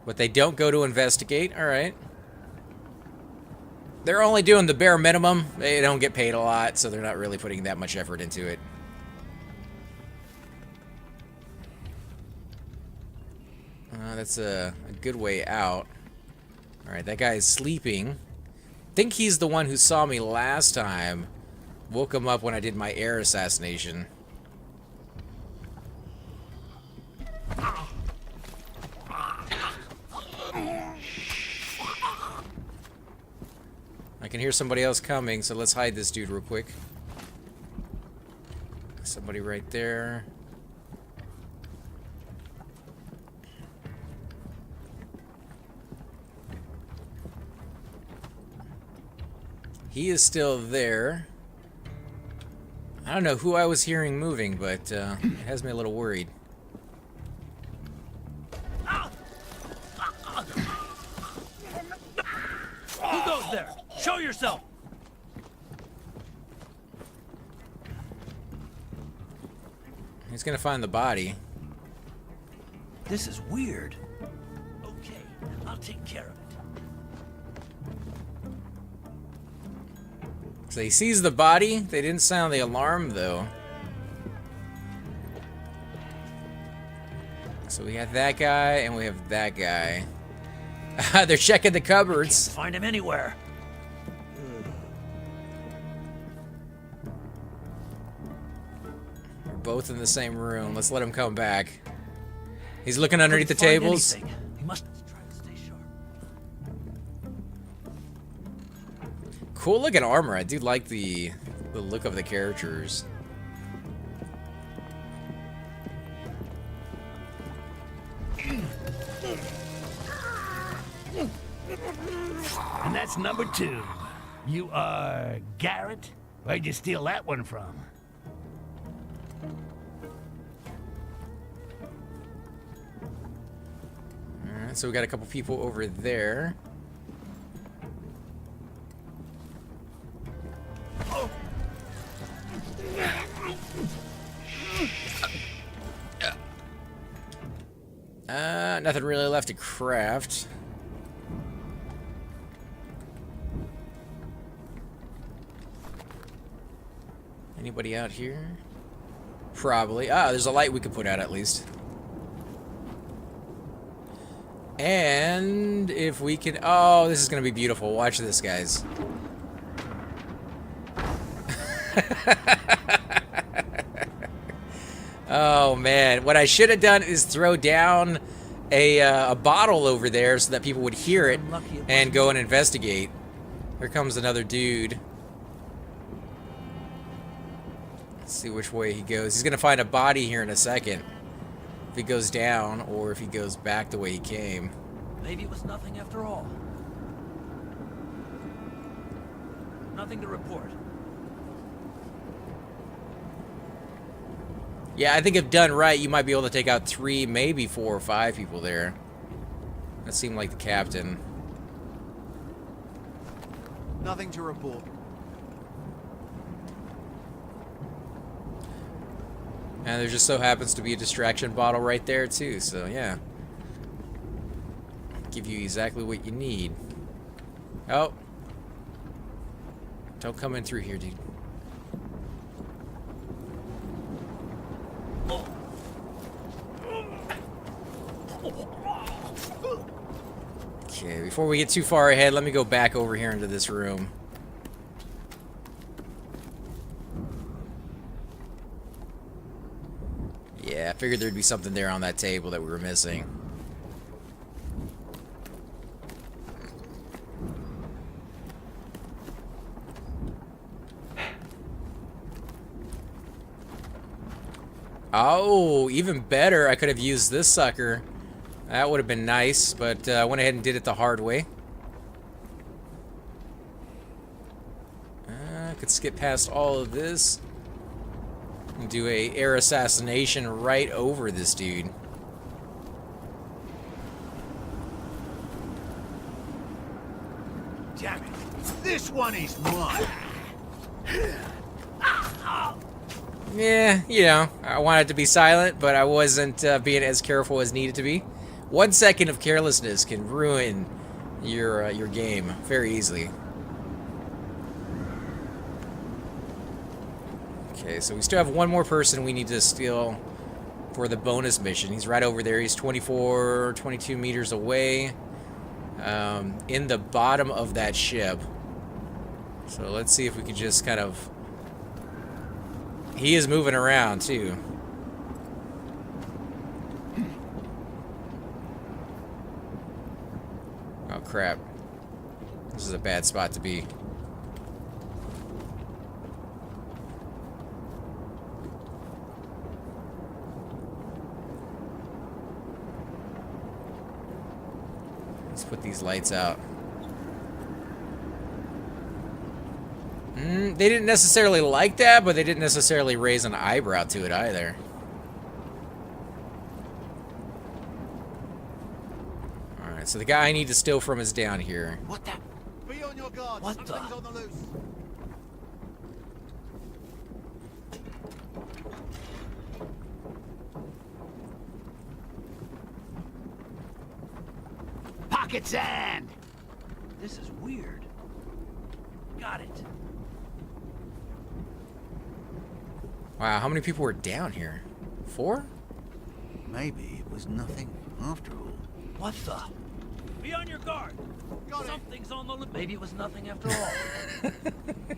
But they don't go to investigate. Alright. They're only doing the bare minimum. They don't get paid a lot, so they're not really putting that much effort into it. That's a good way out. Alright, that guy is sleeping. Think he's the one who saw me last time. Woke him up when I did my air assassination. I can hear somebody else coming, so let's hide this dude real quick. Somebody right there. He is still there. I don't know who I was hearing moving, but it has me a little worried. Who goes there? Show yourself! He's gonna find the body. This is weird. Okay, I'll take care of it. So he sees the body. They didn't sound the alarm, though. So we have that guy, and we have that guy. They're checking the cupboards. Can't find him anywhere. We're both in the same room. Let's let him come back. He's looking underneath the Couldn't find tables. anything. He must try to stay sharp. Cool looking armor. I do like the look of the characters. And that's number 2. You are Garrett? Where'd you steal that one from? Alright, so we got a couple people over there. Nothing really left to craft. Anybody out here? Probably. Ah, there's a light we could put out at least. And if we can... Oh, this is going to be beautiful. Watch this, guys. Oh, man. What I should have done is throw down a bottle over there so that people would hear it and go and investigate. Here comes another dude. Let's see which way he goes. He's going to find a body here in a second. If he goes down or if he goes back the way he came. Maybe it was nothing after all. Nothing to report. Yeah, I think if done right, you might be able to take out 3, maybe 4 or 5 people there. That seemed like the captain. Nothing to report. And there just so happens to be a distraction bottle right there, too. So, yeah. Give you exactly what you need. Oh. Don't come in through here, dude. Okay, before we get too far ahead, let me go back over here into this room. Yeah, I figured there'd be something there on that table that we were missing. Oh, even better, I could have used this sucker That would have been nice, but I went ahead and did it the hard way. I could skip past all of this and do a air assassination right over this dude. Damn it. This one is mine. Yeah, you know, I wanted to be silent, but I wasn't being as careful as needed to be. 1 second of carelessness can ruin your game very easily. Okay, so we still have one more person we need to steal for the bonus mission. He's right over there. He's 22 meters away, in the bottom of that ship. So let's see if we can just kind of... He is moving around, too. Oh, crap. This is a bad spot to be. Let's put these lights out. They didn't necessarily like that, but they didn't necessarily raise an eyebrow to it either. Alright, so the guy I need to steal from is down here. What the? Be on your guard. What the? Something's on the loose. Pockets and. This is weird. Got it. Wow, how many people were down here? 4? Maybe it was nothing after all. What the? Be on your guard. Something's on the loose. Maybe it was nothing after all.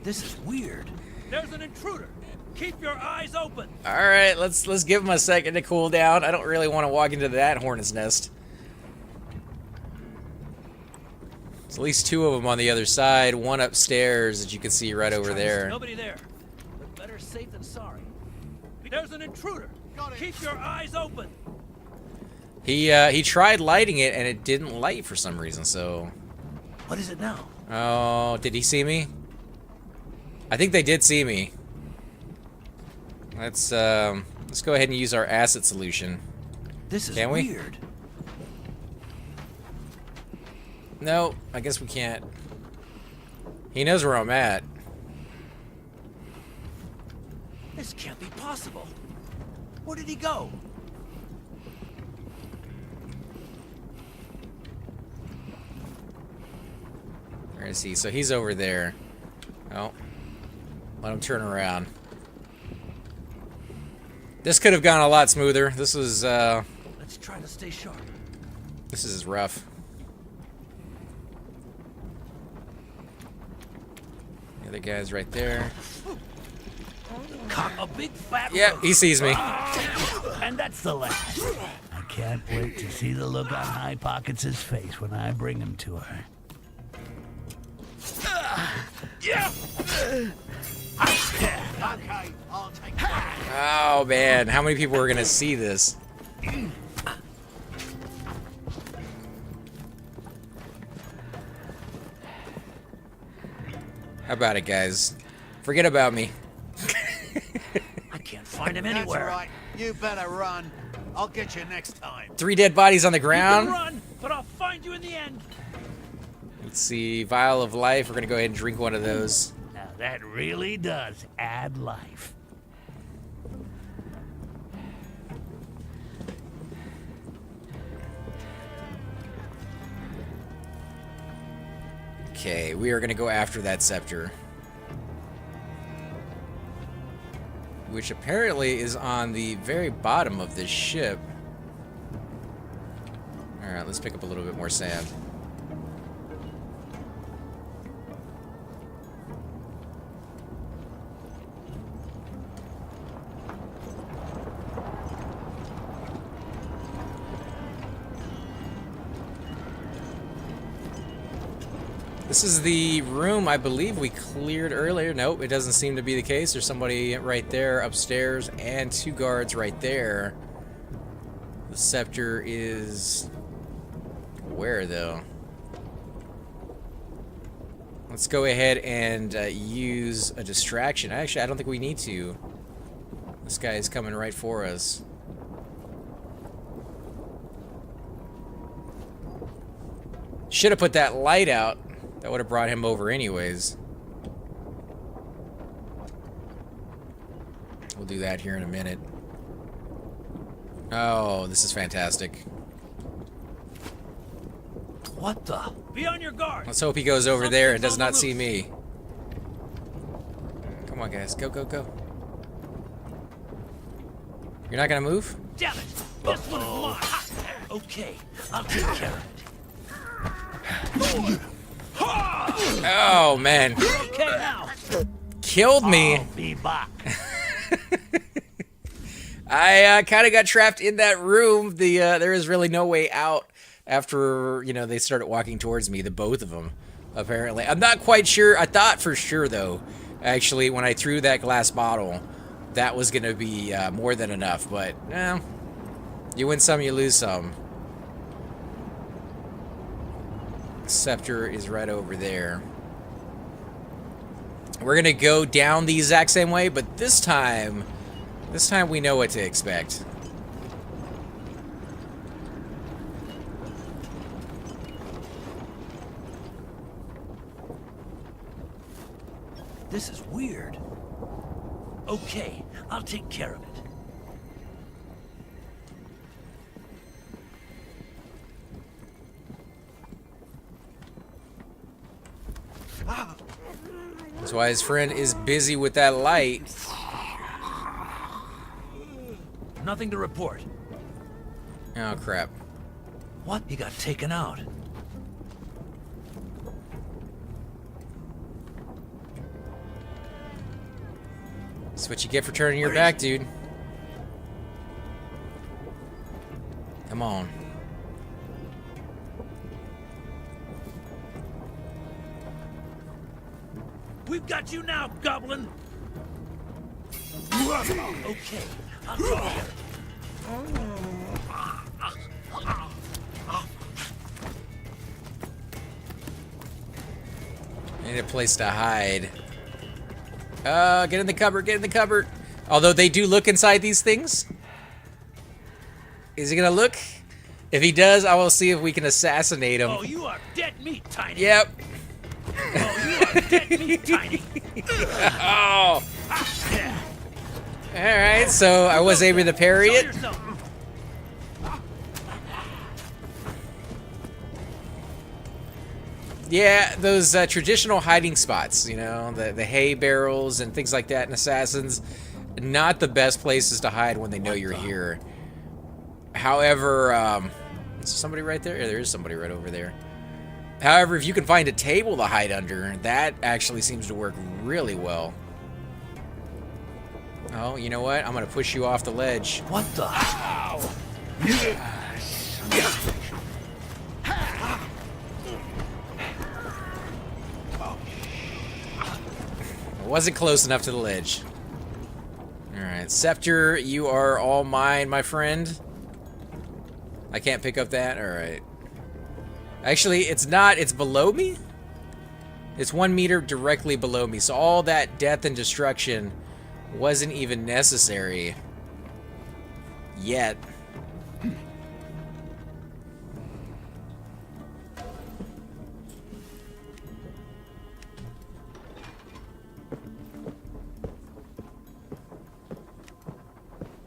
This is weird. There's an intruder. Keep your eyes open. All right, let's give him a second to cool down. I don't really want to walk into that hornet's nest. There's at least 2 of them on the other side. One upstairs that you can see right over there. Nobody there. But better safe than sorry. There's an intruder. Keep your eyes open. He tried lighting it and it didn't light for some reason. So, What is it now? oh, did he see me? I think they did see me. Let's go ahead and use our acid solution. This is Can we? weird. No, I guess we can't. He knows where I'm at. This can't be possible. Where did he go? Where is he? So he's over there. Oh. Let him turn around. This could have gone a lot smoother. This was, Let's try to stay sharp. this is rough. The other guy's right there. Cock a big fat Yeah, he sees me. And that's the last. I can't wait to see the look on High Pockets' face when I bring him to her. Okay, I'll take it. Oh man, how many people are gonna see this? How about it, guys? Forget about me. I can't find him That's all anywhere. right. You better run. I'll get you next time. 3 dead bodies on the You can ground. run, but I'll find you in the end. Let's see, vial of life. We're gonna go ahead and drink one of those. Now that really does add life. Okay, we are gonna go after that scepter. Which apparently is on the very bottom of this ship. Alright, let's pick up a little bit more sand. This is the room I believe we cleared earlier. Nope, it doesn't seem to be the case. There's somebody right there upstairs and 2 guards right there. The scepter is where, though. Let's go ahead and use a distraction. Actually, I don't think we need to. This guy is coming right for us. Should have put that light out. That would have brought him over anyways. We'll do that here in a minute. Oh, this is fantastic. What the? Be on your guard. Let's hope he goes over there and does not see me. Come on, guys. Go, go, go. You're not gonna move? Damn it! This one is mine. Okay, I'll take care of it. Oh, man. Okay now. Killed me. I'll be back. I kind of got trapped in that room. There is really no way out after, you know, they started walking towards me, the both of them, apparently. I'm not quite sure. I thought for sure, though, actually, when I threw that glass bottle, that was going to be more than enough. But, you win some, you lose some. Scepter is right over there. We're going to go down the exact same way, but this time we know what to expect. This is weird. Okay, I'll take care of it. That's why his friend is busy with that light. Nothing to report. Oh, crap. What? He got taken out. That's what you get for turning your back, dude. Come on. We've got you now, goblin. Okay, I'll take care of it. Need a place to hide. Get in the cupboard, get in the cupboard. Although they do look inside these things. Is he gonna look? If he does, I will see if we can assassinate him. Oh, you are dead meat, Tiny. Yep. Oh, you are dead meat, Tiny. Oh. Alright, so I was able to parry Show it. yourself. Yeah, those traditional hiding spots, you know, the hay barrels and things like that in Assassins, not the best places to hide when they know you're here. However, is somebody right there? Yeah, there is somebody right over there. However, if you can find a table to hide under, that actually seems to work really well. Oh, you know what? I'm going to push you off the ledge. What the? Ow! Wasn't close enough to the ledge. Alright, Scepter, you are all mine, my friend. I can't pick up that? Alright. Actually, it's not. It's below me? It's 1 meter directly below me, so all that death and destruction wasn't even necessary. Yet.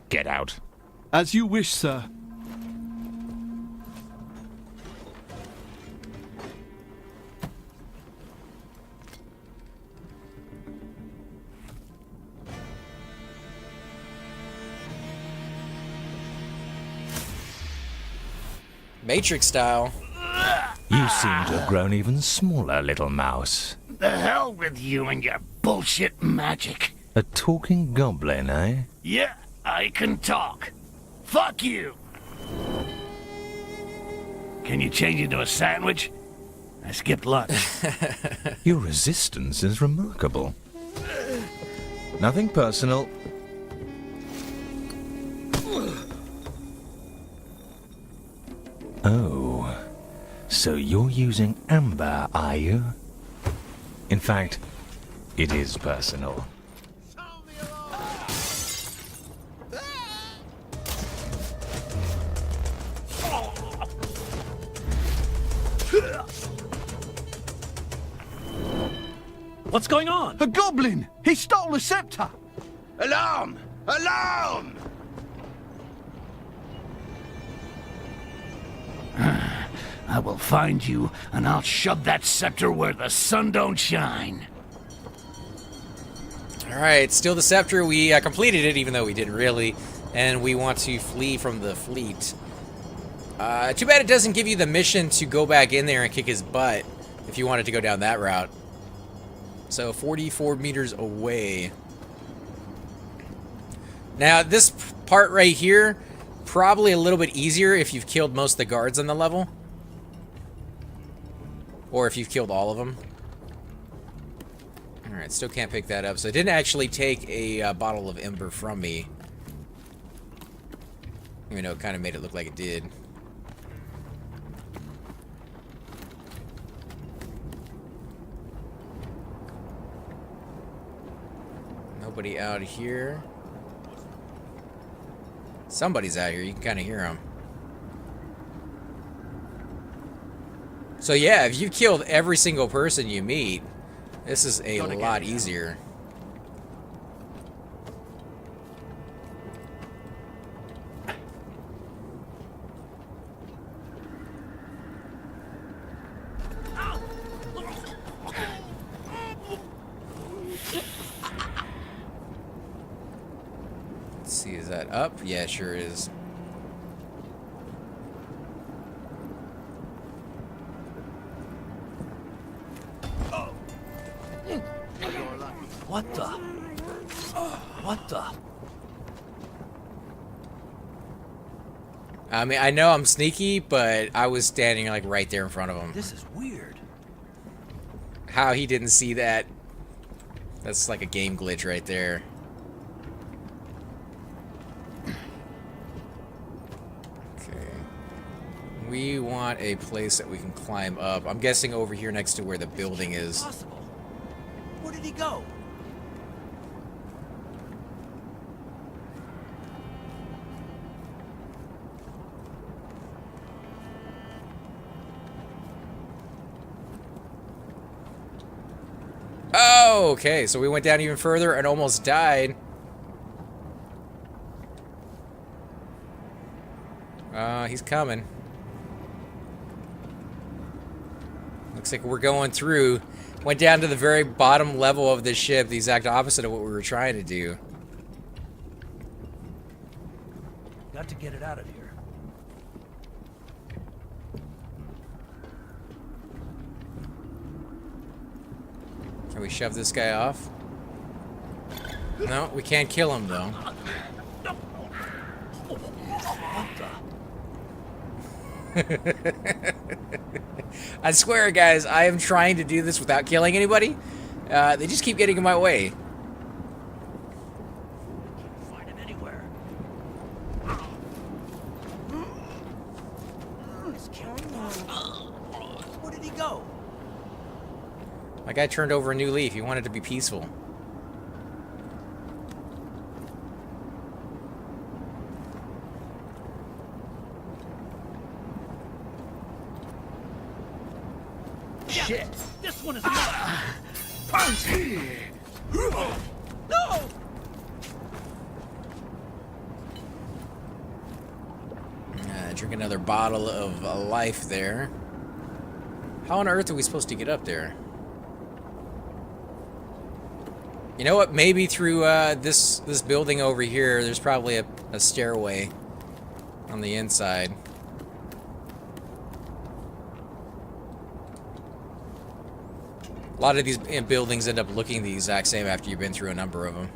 Get out. As you wish, sir. Matrix style. You seem to have grown even smaller, little mouse. The hell with you and your bullshit magic. A talking goblin, eh? Yeah, I can talk. Fuck you! Can you change into a sandwich? I skipped lunch. Your resistance is remarkable. Nothing personal. Oh. So you're using amber, are you? In fact, it is personal. What's going on? A goblin! He stole the scepter! Alarm! Alarm! I will find you, and I'll shove that scepter where the sun don't shine. Alright, steal the scepter. We completed it, even though we didn't really. And we want to flee from the fleet. Too bad it doesn't give you the mission to go back in there and kick his butt, if you wanted to go down that route. So, 44 meters away. Now, this part right here, probably a little bit easier if you've killed most of the guards on the level. Or if you've killed all of them. Alright, still can't pick that up. So it didn't actually take a bottle of ember from me. Even though it kind of made it look like it did. Nobody out here. Somebody's out here. You can kind of hear them. So yeah, if you've killed every single person you meet, this is a lot easier. Let's see, is that up? Yeah, it sure is. What the? What the? I mean, I know I'm sneaky, but I was standing like right there in front of him. This is weird. How he didn't see that? That's like a game glitch right there. Okay. We want a place that we can climb up. I'm guessing over here next to where the building is. Impossible. Where did he go? Oh, okay. So we went down even further and almost died. He's coming. Looks like we're going through. Went down to the very bottom level of this ship, the exact opposite of what we were trying to do. Got to get it out of here. Can we shove this guy off? No, we can't kill him though. I swear, guys, I am trying to do this without killing anybody. They just keep getting in my way. Can't find him anywhere. He's killing me. Where did he go? My guy turned over a new leaf. He wanted to be peaceful. Shit! This one is not. No! Drink another bottle of life there. How on earth are we supposed to get up there? You know what? Maybe through this building over here. There's probably a stairway on the inside. A lot of these buildings end up looking the exact same after you've been through a number of them.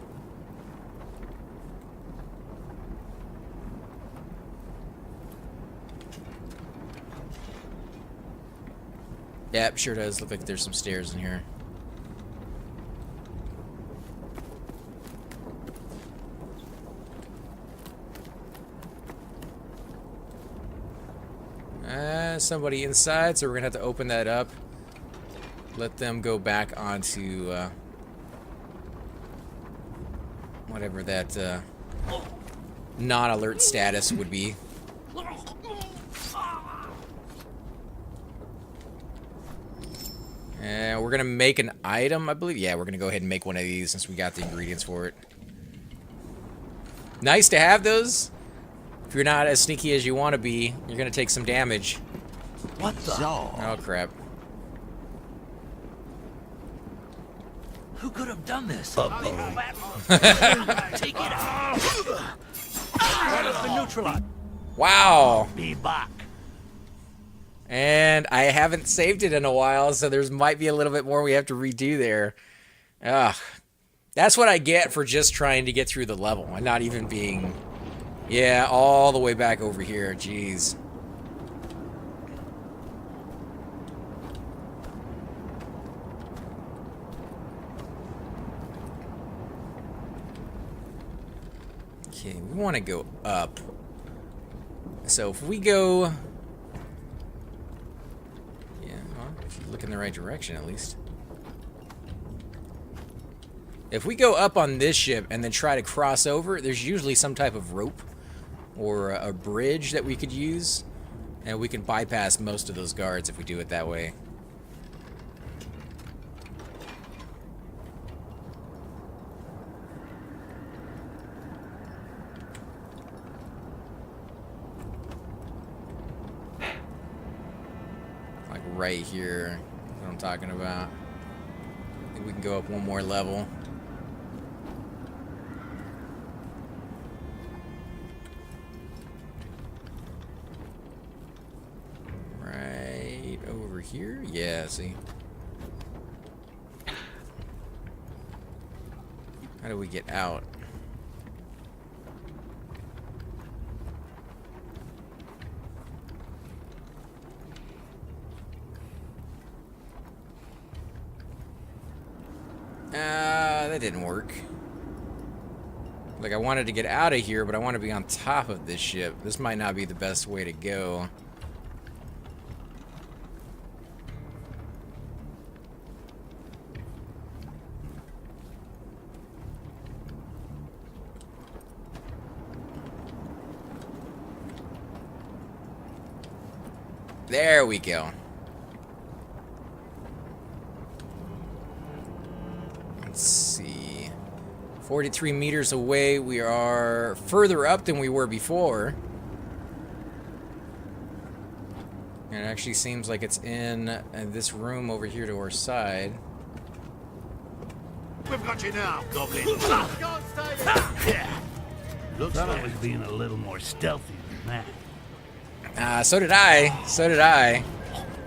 Yeah, it sure does look like there's some stairs in here. Somebody inside, so we're gonna have to open that up. Let them go back onto whatever that non-alert status would be. And we're gonna make an item, I believe. Yeah, we're gonna go ahead and make one of these since we got the ingredients for it. Nice to have those. If you're not as sneaky as you want to be, you're gonna take some damage. What the? Oh crap! Who could have done this? Take it out. It's been neutralized. Wow! Be back. And I haven't saved it in a while, so there's might be a little bit more we have to redo there. Ugh. That's what I get for just trying to get through the level and not even being... Yeah, all the way back over here. Jeez. Okay, we want to go up. So if we go... If you look in the right direction, at least. If we go up on this ship and then try to cross over, there's usually some type of rope or a bridge that we could use, and we can bypass most of those guards if we do it that way. Right here, that's what I'm talking about. I think we can go up one more level. Right over here? Yeah, see. How do we get out? That didn't work. Like, I wanted to get out of here, but I want to be on top of this ship. This might not be the best way to go. There we go. Let's see. 43 meters away. We are further up than we were before. And it actually seems like it's in this room over here to our side. We've got you now, goblin. Looks like I was being a little more stealthy than that. So did I. So did I.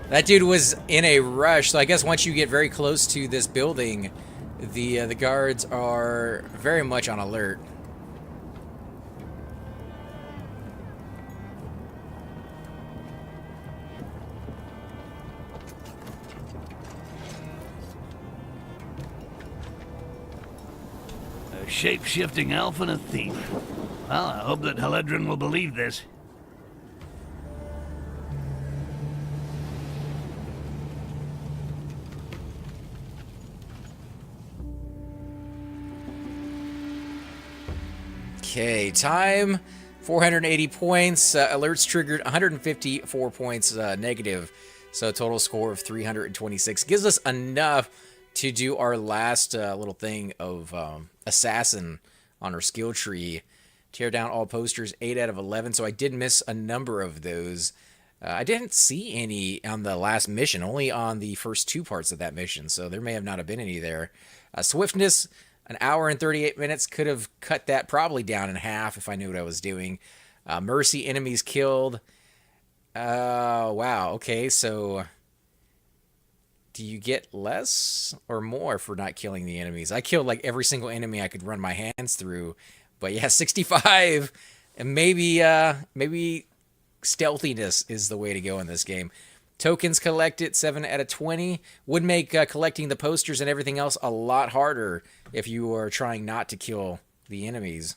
That dude was in a rush, so I guess once you get very close to this building, the guards are very much on alert. A shape-shifting elf and a thief. Well, I hope that Haledrin will believe this. Okay, time 480 points. Alerts triggered 154 points negative. So a total score of 326. Gives us enough to do our last little thing of assassin on our skill tree. Tear down all posters, 8 out of 11. So I did miss a number of those. I didn't see any on the last mission, only on the first 2 parts of that mission. So there may have not have been any there. Swiftness, an hour and 38 minutes. Could have cut that probably down in half if I knew what I was doing. Mercy, enemies killed. Wow. Okay, so do you get less or more for not killing the enemies? I killed like every single enemy I could run my hands through. But yeah, 65. And maybe stealthiness is the way to go in this game. Tokens collected, 7 out of 20. Would make collecting the posters and everything else a lot harder if you are trying not to kill the enemies.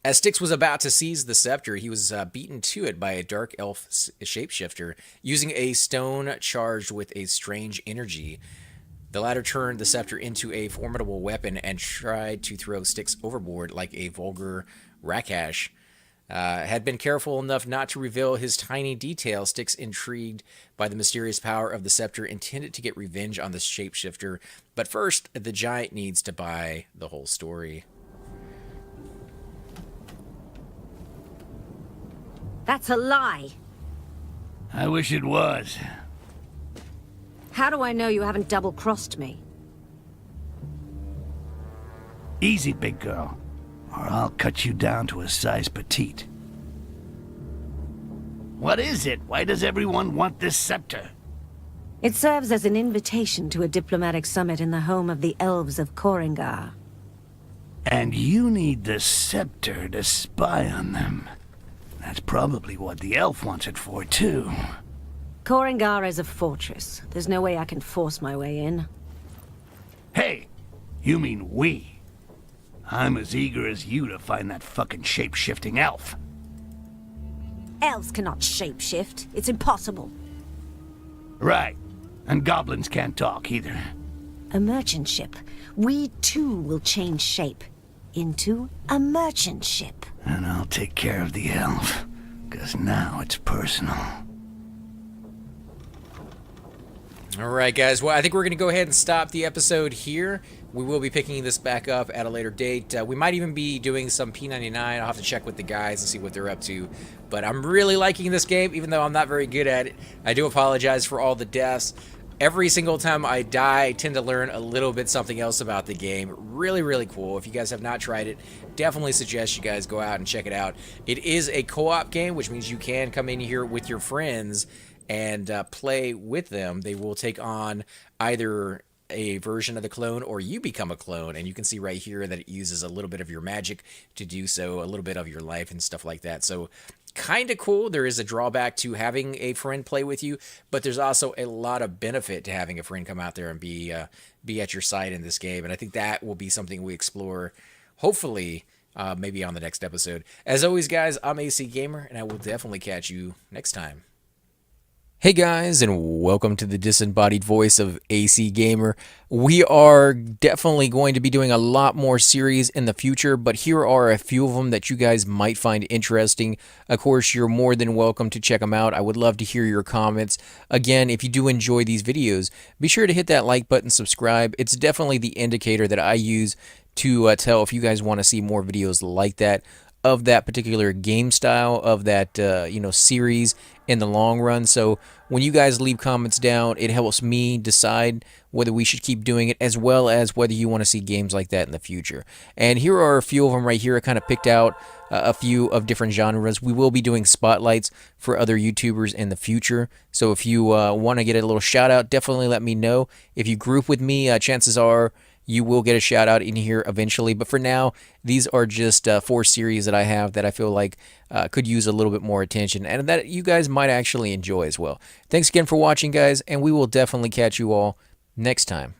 As Styx was about to seize the scepter, he was beaten to it by a dark elf shapeshifter using a stone charged with a strange energy. The latter turned the scepter into a formidable weapon and tried to throw Styx overboard like a vulgar rakash. Had been careful enough not to reveal his tiny details, Styx, intrigued by the mysterious power of the scepter, intended to get revenge on the shapeshifter. But first, the giant needs to buy the whole story. That's a lie. I wish it was. How do I know you haven't double-crossed me? Easy, big girl, or I'll cut you down to a size petite. What is it? Why does everyone want this scepter? It serves as an invitation to a diplomatic summit in the home of the elves of Koringar. And you need the scepter to spy on them. That's probably what the elf wants it for, too. Koringar is a fortress. There's no way I can force my way in. Hey, you mean we. I'm as eager as you to find that fucking shape-shifting elf. Elves cannot shapeshift. It's impossible. Right. And goblins can't talk either. A merchant ship. We too will change shape into a merchant ship. And I'll take care of the elf, 'cause now it's personal. All right, guys. Well, I think we're going to go ahead and stop the episode here. We will be picking this back up at a later date. We might even be doing some P99. I'll have to check with the guys and see what they're up to. But I'm really liking this game, even though I'm not very good at it. I do apologize for all the deaths. Every single time I die, I tend to learn a little bit something else about the game. Really, really cool. If you guys have not tried it, definitely suggest you guys go out and check it out. It is a co-op game, which means you can come in here with your friends and play with them. They will take on either a version of the clone or you become a clone, and you can see right here that it uses a little bit of your magic to do so, a little bit of your life and stuff like that. So kind of cool. There is a drawback to having a friend play with you, but there's also a lot of benefit to having a friend come out there and be at your side in this game. And I think that will be something we explore, hopefully, maybe on the next episode. As always, guys, I'm AC Gamer, and I will definitely catch you next time. Hey guys, and welcome to the disembodied voice of AC Gamer. We are definitely going to be doing a lot more series in the future, but here are a few of them that you guys might find interesting. Of course, you're more than welcome to check them out. I would love to hear your comments. Again, if you do enjoy these videos, be sure to hit that like button, subscribe. It's definitely the indicator that I use to tell if you guys want to see more videos like that, of that particular game style, of that series in the long run. So when you guys leave comments down, it helps me decide whether we should keep doing it, as well as whether you want to see games like that in the future. And here are a few of them right here. I kind of picked out a few of different genres. We will be doing spotlights for other YouTubers in the future. So if you want to get a little shout out, definitely let me know. If you group with me, chances are you will get a shout out in here eventually. But for now, these are just 4 series that I have that I feel like could use a little bit more attention and that you guys might actually enjoy as well. Thanks again for watching, guys, and we will definitely catch you all next time.